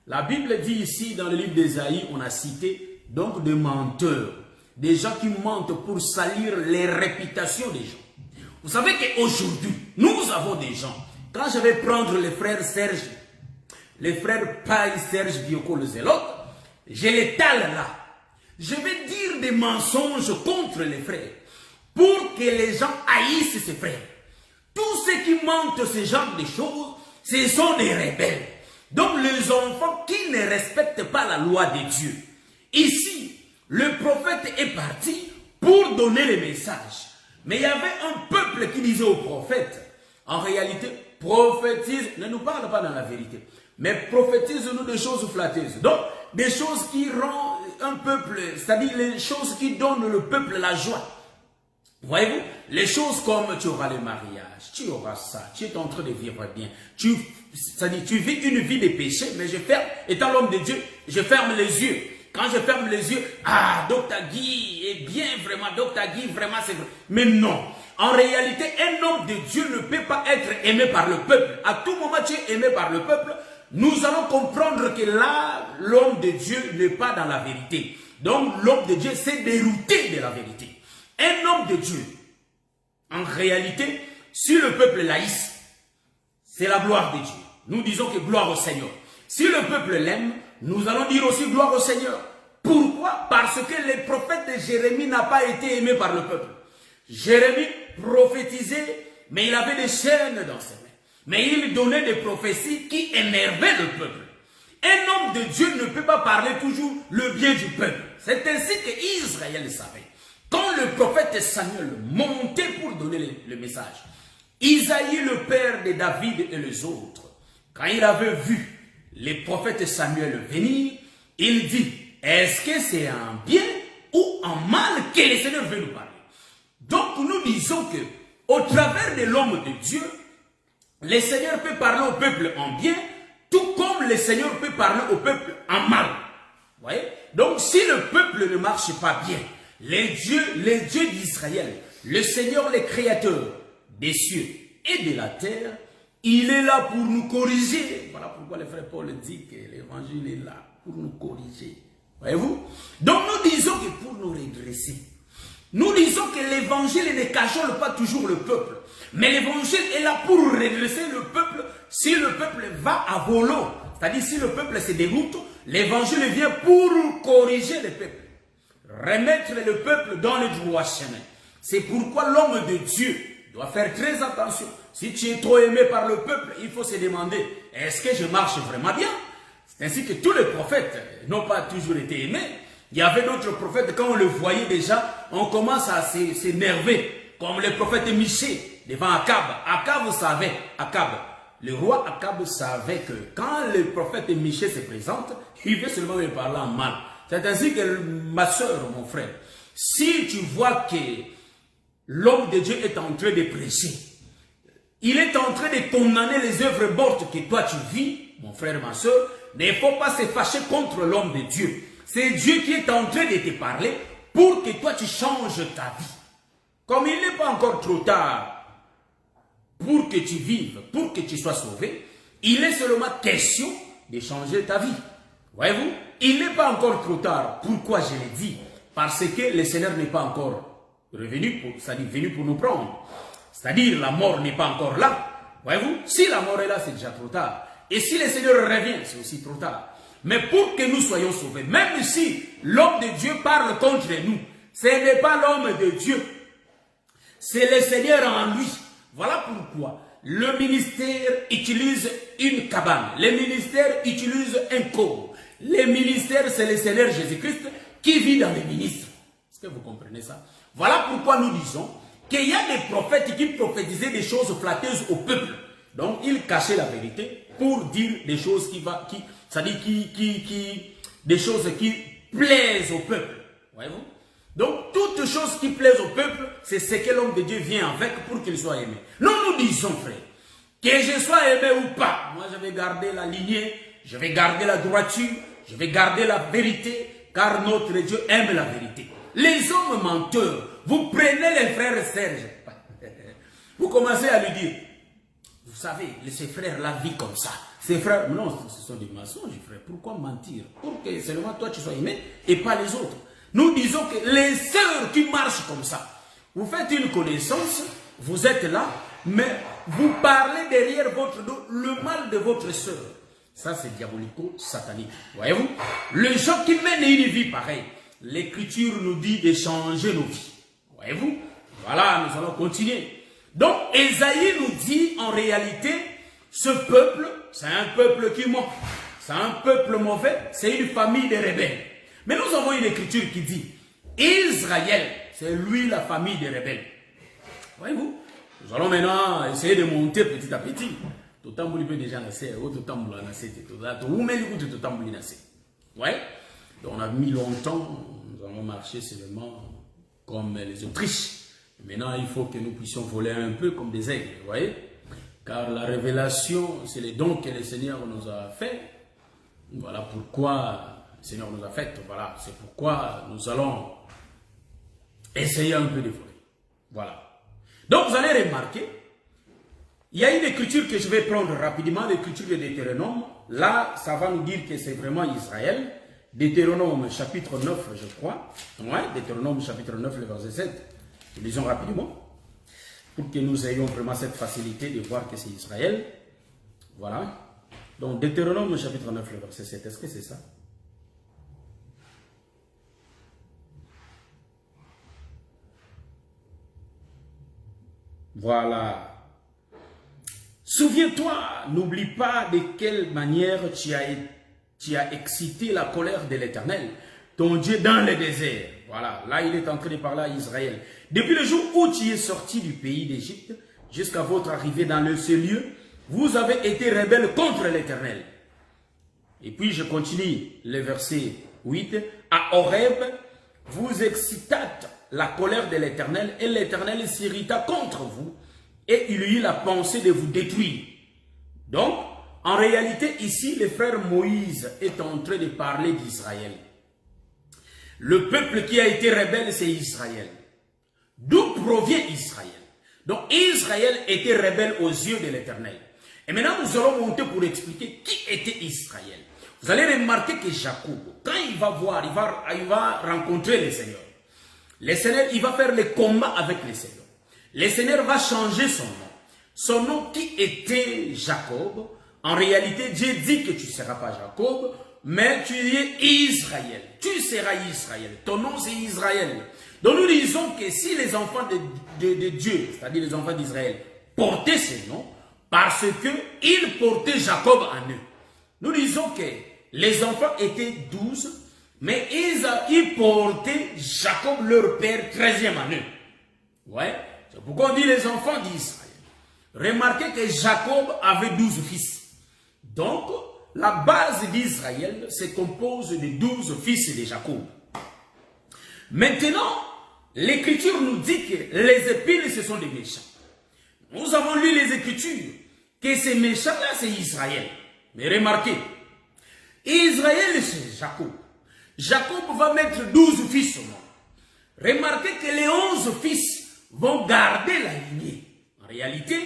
La Bible dit ici, dans le livre d'Ésaïe, on a cité donc des menteurs, des gens qui mentent pour salir les réputations des gens. Vous savez qu'aujourd'hui, nous avons des gens, quand je vais prendre les frères Serge, les frères Paï, Serge, Bioko, le Zélote, je les tale là. Je vais dire des mensonges contre les frères pour que les gens haïssent ces frères. Tous ceux qui mentent ce genre de choses, ce sont des rebelles. Donc les enfants qui ne respectent pas la loi de Dieu. Ici, Le prophète est parti pour donner les messages. Mais il y avait un peuple qui disait au prophète, en réalité, prophétise, ne nous parle pas dans la vérité, mais prophétise-nous des choses flatteuses. Donc, des choses qui rendent un peuple, c'est-à-dire les choses qui donnent le peuple la joie. Voyez-vous, les choses comme tu auras le mariage, tu auras ça, tu es en train de vivre bien. C'est-à-dire, tu vis une vie de péché, mais je ferme, étant l'homme de Dieu, je ferme les yeux. Quand je ferme les yeux, ah, Dr. Guy est bien, vraiment, Dr. Guy, vraiment, c'est vrai. Mais non. En réalité, un homme de Dieu ne peut pas être aimé par le peuple. À tout moment, tu es aimé par le peuple. Nous allons comprendre que là, l'homme de Dieu n'est pas dans la vérité. Donc, l'homme de Dieu s'est dérouté de la vérité. Un homme de Dieu, en réalité, si le peuple l'haïsse, c'est la gloire de Dieu. Nous disons que gloire au Seigneur. Si le peuple l'aime, nous allons dire aussi gloire au Seigneur. Pourquoi? Parce que le prophète de Jérémie n'a pas été aimé par le peuple. Jérémie prophétisait, mais il avait des chaînes dans ses mains. Mais il donnait des prophéties qui énervaient le peuple. Un homme de Dieu ne peut pas parler toujours le bien du peuple. C'est ainsi qu'Israël savait. Quand le prophète Samuel montait pour donner le message, Isaïe, le père de David et les autres, quand il avait vu les prophètes Samuel venir, il dit, est-ce que c'est en bien ou en mal que le Seigneur veut nous parler? Donc nous disons que, au travers de l'homme de Dieu, le Seigneur peut parler au peuple en bien, tout comme le Seigneur peut parler au peuple en mal. Vous voyez? Donc si le peuple ne marche pas bien, les dieux d'Israël, le Seigneur, le Créateur des cieux et de la terre, il est là pour nous corriger. Voilà pourquoi le frère Paul dit que l'évangile est là pour nous corriger. Voyez-vous? Donc nous disons que pour nous redresser, nous disons que l'évangile ne cajole pas toujours le peuple. Mais l'évangile est là pour redresser le peuple si le peuple va à volo. C'est-à-dire si le peuple se déroute, l'évangile vient pour corriger le peuple. Remettre le peuple dans le droit chemin. C'est pourquoi l'homme de Dieu doit faire très attention. Si tu es trop aimé par le peuple, il faut se demander, est-ce que je marche vraiment bien? C'est ainsi que tous les prophètes n'ont pas toujours été aimés. Il y avait d'autres prophètes, quand on le voyait déjà, on commence à s'énerver. Comme le prophète Michée devant Akab. Akab savait, le roi Akab savait que quand le prophète Michée se présente, il veut seulement me parler en mal. C'est ainsi que ma soeur, mon frère, si tu vois que l'homme de Dieu est en train de prêcher, il est en train de condamner les œuvres mortes que toi tu vis, mon frère, ma soeur, il ne faut pas se fâcher contre l'homme de Dieu. C'est Dieu qui est en train de te parler pour que toi tu changes ta vie. Comme il n'est pas encore trop tard pour que tu vives, pour que tu sois sauvé, il est seulement question de changer ta vie. Voyez-vous, il n'est pas encore trop tard. Pourquoi je l'ai dit? Parce que le Seigneur n'est pas encore revenu, c'est-à-dire venu pour nous prendre. C'est-à-dire la mort n'est pas encore là. Voyez-vous, si la mort est là, c'est déjà trop tard. Et si le Seigneur revient, c'est aussi trop tard. Mais pour que nous soyons sauvés, même si l'homme de Dieu parle contre nous, ce n'est pas l'homme de Dieu, c'est le Seigneur en lui. Voilà pourquoi le ministère utilise une cabane. Le ministère utilise un corps. Le ministère, c'est le Seigneur Jésus-Christ qui vit dans les ministres. Est-ce que vous comprenez ça? Voilà pourquoi nous disons qu'il y a des prophètes qui prophétisaient des choses flatteuses au peuple. Donc, ils cachaient la vérité pour dire des choses des choses qui plaisent au peuple. Voyez-vous? Donc, toutes choses qui plaisent au peuple, c'est ce que l'homme de Dieu vient avec pour qu'il soit aimé. Nous disons, frère, que je sois aimé ou pas, moi je vais garder la lignée, je vais garder la droiture, je vais garder la vérité, car notre Dieu aime la vérité. Les hommes menteurs, vous prenez les frères Serge, vous commencez à lui dire, vous savez, ces frères la vie comme ça. Ces frères, non, ce sont des mensonges, frère. Pourquoi mentir? Pour que seulement toi tu sois aimé et pas les autres. Nous disons que les sœurs qui marchent comme ça, vous faites une connaissance, vous êtes là, mais vous parlez derrière votre dos le mal de votre sœur. Ça, c'est diabolico-satanique. Voyez-vous? Les gens qui mènent une vie pareille, l'Écriture nous dit de changer nos vies. Voyez-vous? Voilà, nous allons continuer. Donc, Ésaïe nous dit en réalité, ce peuple, c'est un peuple qui ment. C'est un peuple mauvais, c'est une famille de rebelles. Mais nous avons une écriture qui dit, Israël, c'est lui la famille des rebelles. Voyez-vous? Nous allons maintenant essayer de monter petit à petit. Tout le monde peut déjà nasser, tout le monde peut nasser, tout le monde peut nasser. Ouais? Donc on a mis longtemps, nous allons marcher seulement comme les Autriches. Maintenant, il faut que nous puissions voler un peu comme des aigles, vous voyez? Car la révélation, c'est les dons que le Seigneur nous a fait. Voilà pourquoi le Seigneur nous a fait. Voilà, c'est pourquoi nous allons essayer un peu de voler. Voilà. Donc, vous allez remarquer, il y a une écriture que je vais prendre rapidement, l'écriture de Deutéronome. Là, ça va nous dire que c'est vraiment Israël. Deutéronome chapitre 9, je crois. Ouais, Deutéronome chapitre 9, le verset 7. Nous lisons rapidement. Pour que nous ayons vraiment cette facilité de voir que c'est Israël. Voilà. Donc, Deutéronome chapitre 9, le verset 7. Est-ce que c'est ça? Voilà. Souviens-toi, n'oublie pas de quelle manière tu as excité la colère de l'Éternel, ton Dieu, dans le désert. Voilà, là il est en train de parler à Israël. Depuis le jour où tu es sorti du pays d'Égypte, jusqu'à votre arrivée dans ce lieu, vous avez été rebelles contre l'Éternel. Et puis je continue le verset 8. À Horeb, vous excitâtes la colère de l'Éternel, et l'Éternel s'irrita contre vous, et il eut la pensée de vous détruire. Donc, en réalité, ici, le frère Moïse est en train de parler d'Israël. Le peuple qui a été rebelle, c'est Israël. D'où provient Israël? Donc, Israël était rebelle aux yeux de l'Éternel. Et maintenant, nous allons monter pour expliquer qui était Israël. Vous allez remarquer que Jacob, quand il va voir, il va rencontrer le Seigneur. Le Seigneur, il va faire le combat avec le Seigneur. Le Seigneur va changer son nom. Son nom qui était Jacob, en réalité, Dieu dit que tu ne seras pas Jacob, mais tu es Israël. Tu seras Israël. Ton nom, c'est Israël. Donc, nous disons que si les enfants de Dieu, c'est-à-dire les enfants d'Israël, portaient ce nom, parce qu'ils portaient Jacob en eux. Nous disons que les enfants étaient 12, mais ils portaient Jacob, leur père, 13e en eux. Ouais. C'est pourquoi on dit les enfants d'Israël. Remarquez que Jacob avait 12 fils. Donc, la base d'Israël se compose de 12 fils de Jacob. Maintenant, l'Écriture nous dit que les épines, ce sont des méchants. Nous avons lu les Écritures, que ces méchants-là, c'est Israël. Mais remarquez, Israël, c'est Jacob. Jacob va mettre 12 fils au monde. Remarquez que les 11 fils vont garder la lignée. En réalité,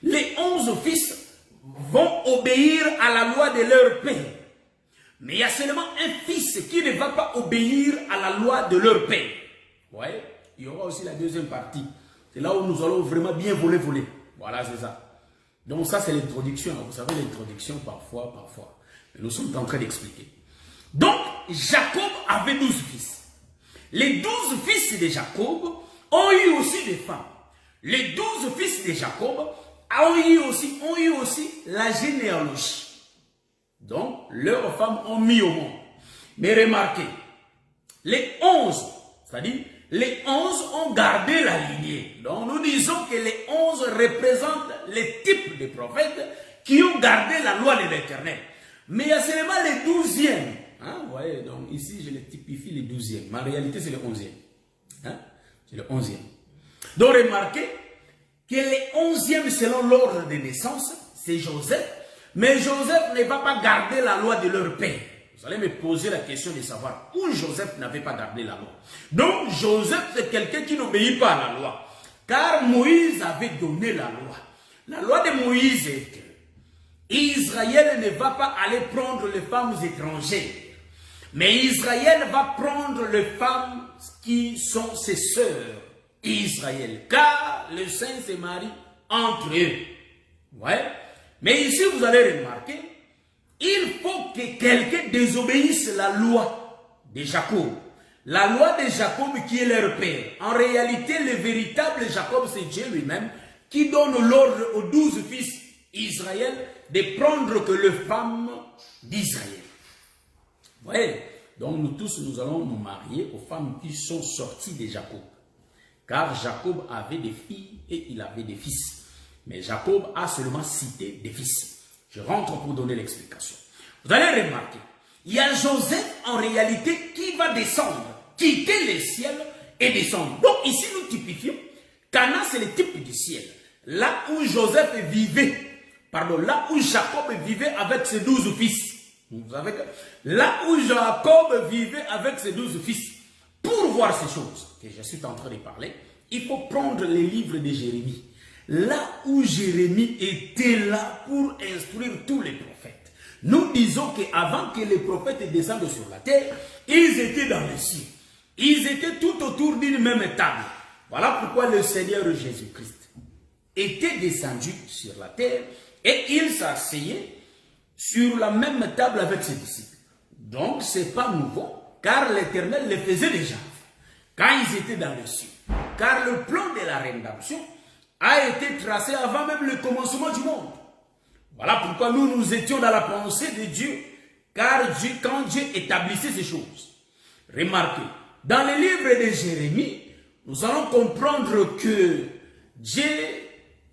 les 11 fils vont obéir à la loi de leur père. Mais il y a seulement un fils qui ne va pas obéir à la loi de leur père. Vous voyez? Il y aura aussi la deuxième partie. C'est là où nous allons vraiment bien voler. Voilà, c'est ça. Donc ça, c'est l'introduction. Vous savez, l'introduction, parfois. Mais nous sommes en train d'expliquer. Donc, Jacob avait 12 fils. Les 12 fils de Jacob ont eu aussi des femmes. Les 12 fils de Jacob ont eu aussi la généalogie. Donc, leurs femmes ont mis au monde. Mais remarquez, les 11, c'est-à-dire, les 11 ont gardé la lignée. Donc, nous disons que les 11 représentent les types de prophètes qui ont gardé la loi de l'Éternel. Mais il y a seulement les 12e. Hein, vous voyez, donc ici, je les typifie les 12e. Mais en réalité, c'est le 11e. Hein? C'est le 11e. Donc, remarquez que les 11e, selon l'ordre de naissance, c'est Joseph. Mais Joseph ne va pas garder la loi de leur père. Vous allez me poser la question de savoir où Joseph n'avait pas gardé la loi. Donc, Joseph, c'est quelqu'un qui n'obéit pas à la loi. Car Moïse avait donné la loi. La loi de Moïse est que Israël ne va pas aller prendre les femmes étrangères. Mais Israël va prendre les femmes qui sont ses sœurs. Israël. Car le Saint se marie entre eux. Ouais. Mais ici, vous allez remarquer, il faut que quelqu'un désobéisse la loi de Jacob. La loi de Jacob qui est leur père. En réalité, le véritable Jacob, c'est Dieu lui-même qui donne l'ordre aux 12 fils d'Israël de prendre que les femmes d'Israël. Vous voyez? Donc nous tous, nous allons nous marier aux femmes qui sont sorties de Jacob. Car Jacob avait des filles et il avait des fils. Mais Jacob a seulement cité des fils. Je rentre pour donner l'explication. Vous allez remarquer, il y a Joseph en réalité qui va descendre, quitter les ciels et descendre. Donc ici nous typifions, Cana c'est le type du ciel. Là où Joseph vivait, pardon, là où Jacob vivait avec ses 12 fils. Vous savez que là où Jacob vivait avec ses 12 fils. Pour voir ces choses que je suis en train de parler, il faut prendre les livres de Jérémie. Là où Jérémie était là pour instruire tous les prophètes. Nous disons qu'avant que les prophètes descendent sur la terre, ils étaient dans les cieux. Ils étaient tout autour d'une même table. Voilà pourquoi le Seigneur Jésus-Christ était descendu sur la terre et il s'asseyait sur la même table avec ses disciples. Donc, ce n'est pas nouveau, car l'Éternel le faisait déjà quand ils étaient dans les cieux. Car le plan de la rédemption a été tracé avant même le commencement du monde. Voilà pourquoi nous étions dans la pensée de Dieu, car quand Dieu établissait ces choses. Remarquez, dans le livre de Jérémie, nous allons comprendre que Dieu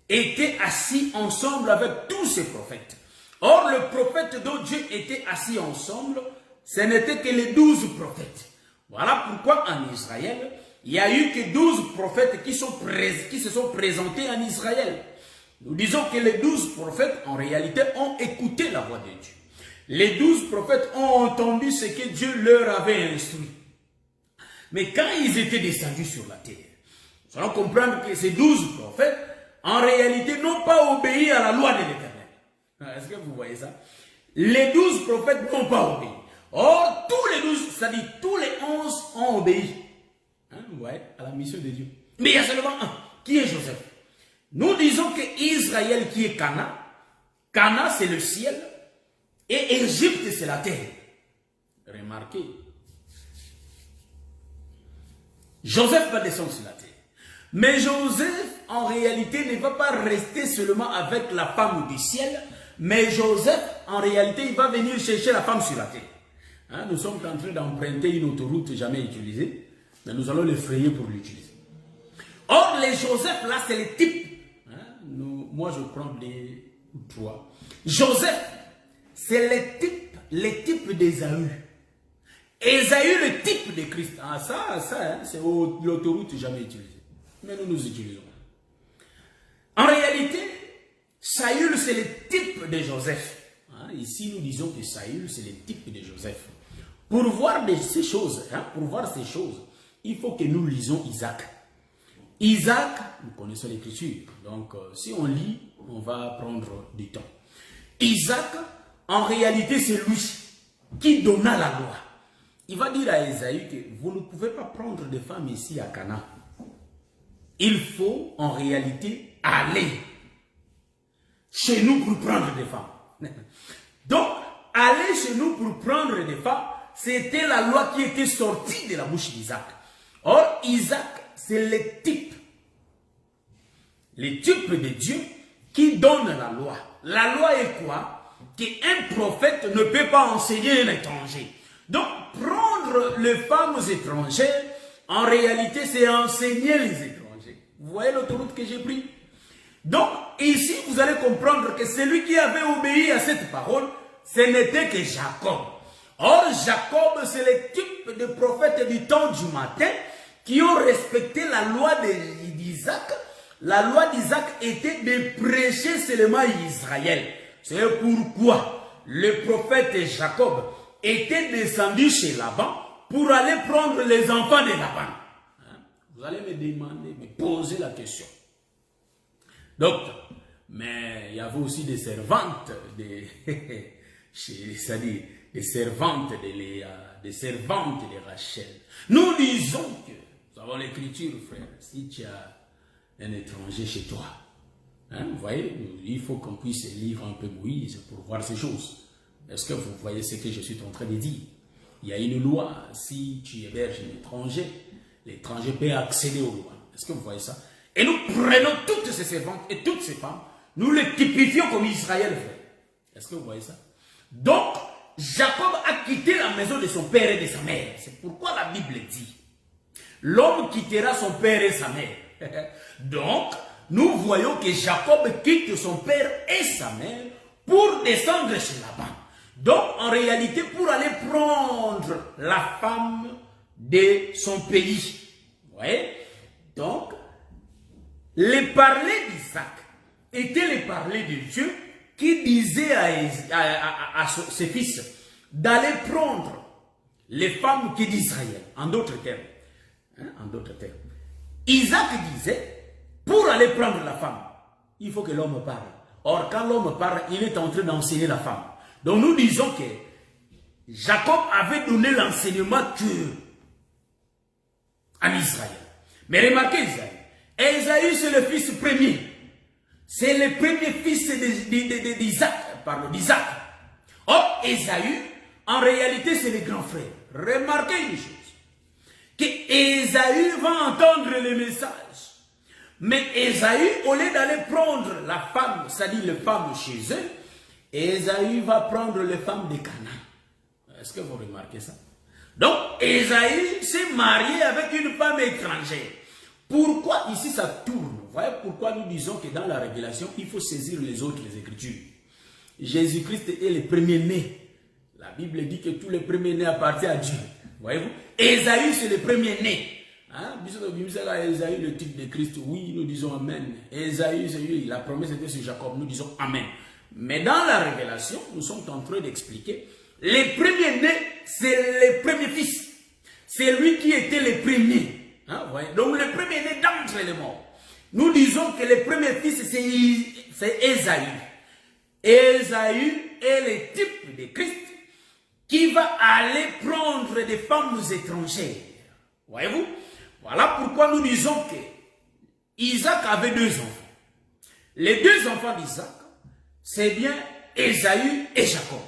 était assis ensemble avec tous ses prophètes. Or, le prophète dont Dieu était assis ensemble, ce n'était que les 12 prophètes. Voilà pourquoi en Israël, il n'y a eu que 12 prophètes qui se sont présentés en Israël. Nous disons que les 12 prophètes, en réalité, ont écouté la voix de Dieu. Les 12 prophètes ont entendu ce que Dieu leur avait instruit. Mais quand ils étaient descendus sur la terre, nous allons comprendre que ces 12 prophètes, en réalité, n'ont pas obéi à la loi de l'Éternel. Est-ce que vous voyez ça? Les 12 prophètes n'ont pas obéi. Or, tous les 12, c'est-à-dire tous les 11 ont obéi. Ouais, à la mission de Dieu. Mais il y a seulement un, qui est Joseph. Nous disons que Israël qui est Cana, Cana c'est le ciel, et Égypte c'est la terre. Remarquez. Joseph va descendre sur la terre. Mais Joseph, en réalité, ne va pas rester seulement avec la femme du ciel, mais Joseph, en réalité, il va venir chercher la femme sur la terre. Nous sommes en train d'emprunter une autoroute jamais utilisée, mais nous allons l'effrayer pour l'utiliser. Or, les Joseph, là, c'est les types. Moi, je prends les 3. Joseph, c'est les types d'Ésaü. Ésaü, le type de Christ. Ah, ça c'est l'autoroute jamais utilisée. Mais nous utilisons. En réalité, Saül, c'est le type de Joseph. Ici, nous disons que Saül, c'est le type de Joseph. Pour voir ces choses, il faut que nous lisons Isaac. Isaac, nous connaissons l'écriture. Donc, si on lit, on va prendre du temps. Isaac, en réalité, c'est lui qui donna la loi. Il va dire à Ésaü que vous ne pouvez pas prendre de femmes ici à Cana. Il faut en réalité aller chez nous pour prendre des femmes. Donc, aller chez nous pour prendre des femmes, c'était la loi qui était sortie de la bouche d'Isaac. Or, Isaac, c'est le type de Dieu qui donne la loi. La loi est quoi? Qu'un prophète ne peut pas enseigner un étranger. Donc, prendre les femmes étrangères, en réalité, c'est enseigner les étrangers. Vous voyez l'autoroute que j'ai prise? Donc, ici, vous allez comprendre que celui qui avait obéi à cette parole, ce n'était que Jacob. Or, Jacob, c'est le type de prophète du temps du matin qui ont respecté la loi d'Isaac. La loi d'Isaac était de prêcher seulement Israël. C'est pourquoi le prophète Jacob était descendu chez Laban pour aller prendre les enfants de Laban. Vous allez me demander, me poser la question. Donc, mais il y avait aussi des servantes, c'est-à-dire des servantes de Léa, des servantes de Rachel. Nous disons que, nous avons l'écriture, frère, si tu as un étranger chez toi, vous voyez, il faut qu'on puisse lire un peu Moïse pour voir ces choses. Est-ce que vous voyez ce que je suis en train de dire? Il y a une loi, si tu héberges un étranger, l'étranger peut accéder aux lois. Est-ce que vous voyez ça? Et nous prenons toutes ces servantes et toutes ces femmes, nous les typifions comme Israël fait. Est-ce que vous voyez ça? Donc, Jacob a quitté la maison de son père et de sa mère. C'est pourquoi la Bible dit, l'homme quittera son père et sa mère. Donc, nous voyons que Jacob quitte son père et sa mère pour descendre chez Laban. Donc, en réalité, pour aller prendre la femme de son pays. Vous voyez? Donc, les parlers d'Isaac étaient les parlers de Dieu qui disait à ses fils d'aller prendre les femmes qui d'Israël. En d'autres termes. En d'autres termes. Isaac disait, pour aller prendre la femme, il faut que l'homme parle. Or, quand l'homme parle, il est en train d'enseigner la femme. Donc, nous disons que Jacob avait donné l'enseignement que en Israël. Mais remarquez Isaïe. Esaü, c'est le fils premier. C'est le premier fils d'Isaac. Pardon, d'Isaac. Or, Esaü, en réalité, c'est le grand frère. Remarquez une chose. Que Esaü va entendre le message. Mais Esaü, au lieu d'aller prendre la femme, c'est-à-dire les femmes chez eux, Esaü va prendre les femmes de Canaan. Est-ce que vous remarquez ça? Donc, Esaü s'est marié avec une femme étrangère. Pourquoi ici ça tourne? Vous voyez pourquoi nous disons que dans la révélation, il faut saisir les autres écritures. Jésus-Christ est le premier-né. La Bible dit que tous les premiers-nés appartiennent à Dieu. Voyez-vous? Esaü, c'est le premier-né. Hein? Esaü, le type de Christ, oui, nous disons Amen. Esaü, c'est lui, la promesse était sur Jacob, nous disons Amen. Mais dans la révélation, nous sommes en train d'expliquer, les premiers-nés, c'est le premier fils. C'est lui qui était le premier. Hein, voyez? Donc le premier-né d'entre les morts. Nous disons que le premier fils, c'est Esaü. Esaü est le type de Christ qui va aller prendre des femmes étrangères. Voyez-vous? Voilà pourquoi nous disons que Isaac avait deux enfants. Les deux enfants d'Isaac, c'est bien Esaü et Jacob.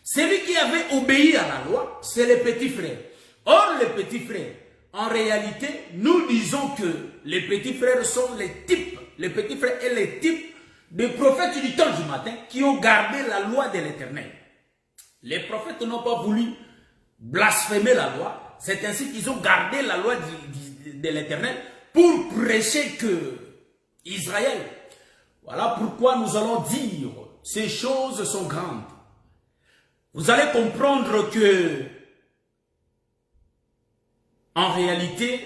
Celui qui avait obéi à la loi, c'est le petit frère. Or, les petits frères, en réalité, nous disons que les petits frères sont les types, les petits frères et les types des prophètes du temps du matin qui ont gardé la loi de l'Éternel. Les prophètes n'ont pas voulu blasphémer la loi. C'est ainsi qu'ils ont gardé la loi de l'Éternel pour prêcher que Israël. Voilà pourquoi nous allons dire, ces choses sont grandes. Vous allez comprendre que, en réalité,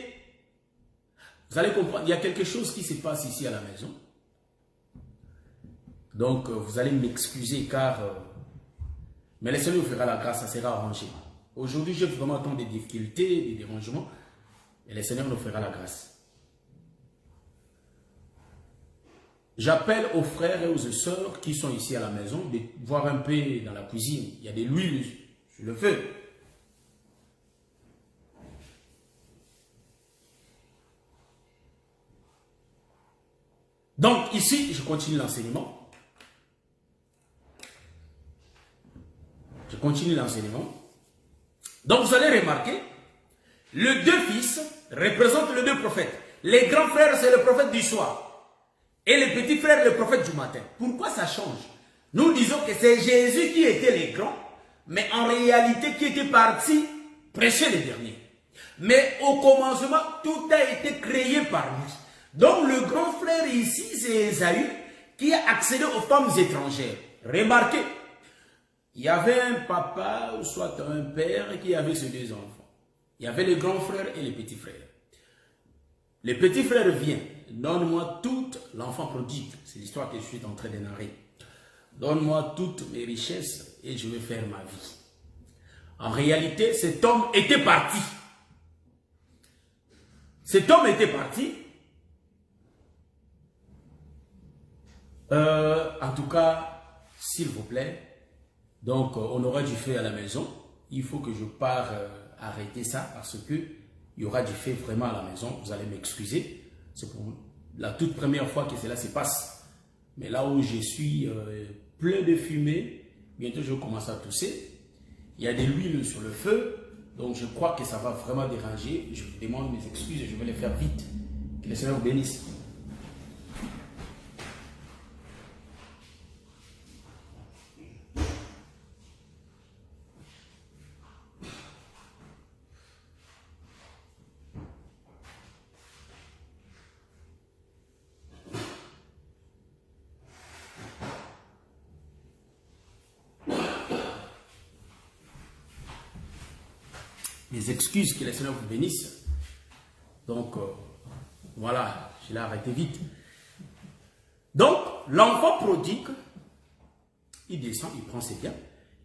vous allez comprendre, il y a quelque chose qui se passe ici à la maison. Donc, vous allez m'excuser car... mais le Seigneur vous fera la grâce, ça sera arrangé. Aujourd'hui, j'ai vraiment tant de difficultés, des dérangements. Et le Seigneur nous fera la grâce. J'appelle aux frères et aux sœurs qui sont ici à la maison de voir un peu dans la cuisine. Il y a de l'huile sur le feu. Donc ici, je continue l'enseignement. Je continue l'enseignement. Donc vous allez remarquer, les deux fils représentent les deux prophètes. Les grands frères, c'est le prophète du soir. Et les petits frères, le prophète du matin. Pourquoi ça change? Nous disons que c'est Jésus qui était les grands, mais en réalité qui était parti prêcher les derniers. Mais au commencement, tout a été créé par lui. Donc le grand frère ici, c'est Esaü qui a accédé aux femmes étrangères. Remarquez, il y avait un papa ou soit un père qui avait ses deux enfants. Il y avait le grand frère et le petit frère. Le petit frère vient. Donne-moi toute l'enfant prodigue. C'est l'histoire que je suis en train de narrer. Donne-moi toutes mes richesses et je vais faire ma vie. En réalité, cet homme était parti. Cet homme était parti. En tout cas, s'il vous plaît, donc on aura du feu à la maison. Il faut que je pars arrêter ça parce que il y aura du feu vraiment à la maison. Vous allez m'excuser. C'est pour la toute première fois que cela se passe. Mais là où je suis plein de fumée, bientôt je vais commencer à tousser. Il y a de l'huile sur le feu. Donc je crois que ça va vraiment déranger. Je vous demande mes excuses et je vais les faire vite. Que le Seigneur vous bénisse. Mes excuses, que le Seigneur vous bénisse. Donc, voilà, je l'ai arrêté vite. Donc, l'enfant prodigue, il descend, il prend ses biens,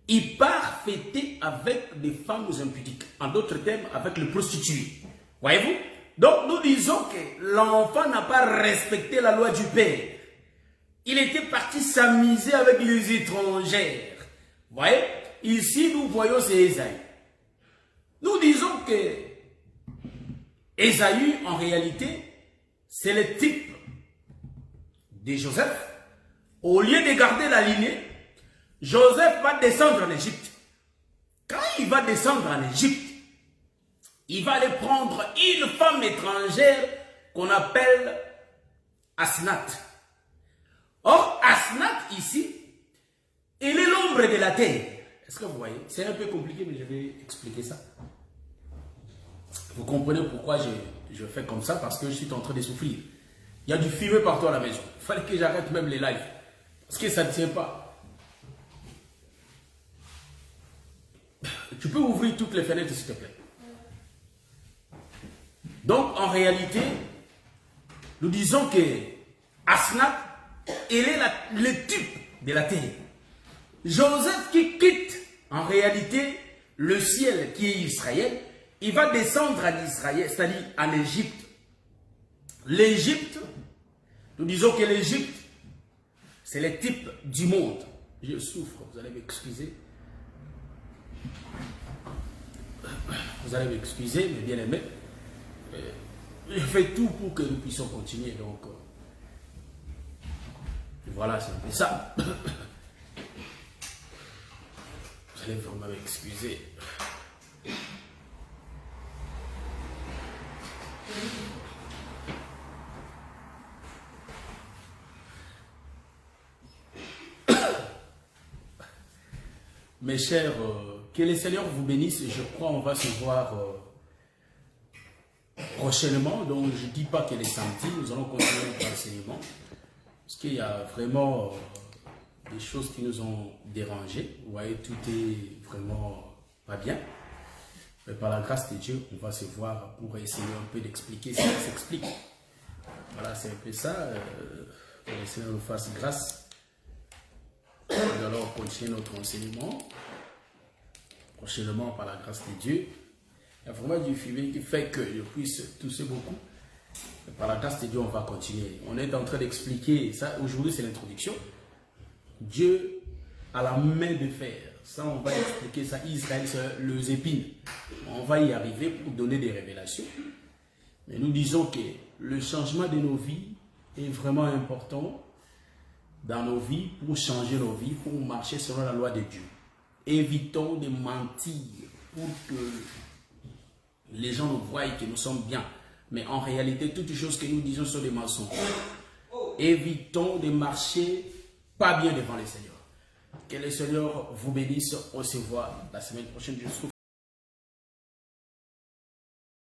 il part fêter avec des femmes impudiques. En d'autres termes, avec le prostitué. Voyez-vous? Donc, nous disons que l'enfant n'a pas respecté la loi du Père. Il était parti s'amuser avec les étrangères. Vous voyez? Ici, nous voyons c'est Ésaü. Nous disons que Ésaü, en réalité, c'est le type de Joseph. Au lieu de garder la lignée, Joseph va descendre en Égypte. Quand il va descendre en Égypte, il va aller prendre une femme étrangère qu'on appelle Asnath. Or, Asnath ici, elle est l'ombre de la terre. Est-ce que vous voyez? C'est un peu compliqué, mais je vais expliquer ça. Vous comprenez pourquoi je fais comme ça? Parce que je suis en train de souffrir. Il y a du fumée partout à la maison. Il fallait que j'arrête même les lives. Parce que ça ne tient pas. Tu peux ouvrir toutes les fenêtres, s'il te plaît. Donc, en réalité, nous disons que Asnath, elle est le type de la terre. Joseph qui quitte, en réalité, le ciel qui est Israël, il va descendre en Israël, c'est-à-dire en Égypte. L'Égypte, nous disons que l'Égypte, c'est le type du monde. Je souffre, vous allez m'excuser. Vous allez m'excuser, mais bien aimé. Je fais tout pour que nous puissions continuer. Donc, voilà, c'est un peu ça. Vous allez vraiment m'excuser. Mes chers, que le Seigneur vous bénisse. Je crois qu'on va se voir prochainement. Donc, je ne dis pas qu'elle est samedi. Nous allons continuer notre enseignement. Parce qu'il y a vraiment des choses qui nous ont dérangés. Vous voyez, tout est vraiment pas bien. Mais par la grâce de Dieu, on va se voir pour essayer un peu d'expliquer ce qui s'explique. Voilà, c'est un peu ça. Que le Seigneur nous fasse grâce. Nous allons continuer notre enseignement prochainement par la grâce de Dieu. Il y a vraiment du fumée qui fait que je puisse tousser beaucoup. Et par la grâce de Dieu, on va continuer. On est en train d'expliquer ça. Aujourd'hui, c'est l'introduction. Dieu a la main de fer. Ça, on va expliquer ça. Israël, c'est les épines. On va y arriver pour donner des révélations. Mais nous disons que le changement de nos vies est vraiment important dans nos vies, pour changer nos vies, pour marcher selon la loi de Dieu. Évitons de mentir pour que les gens nous voient que nous sommes bien. Mais en réalité, toutes les choses que nous disons sont des mensonges. Évitons de marcher pas bien devant le Seigneur. Que le Seigneur vous bénisse. On se voit la semaine prochaine. Je souffre.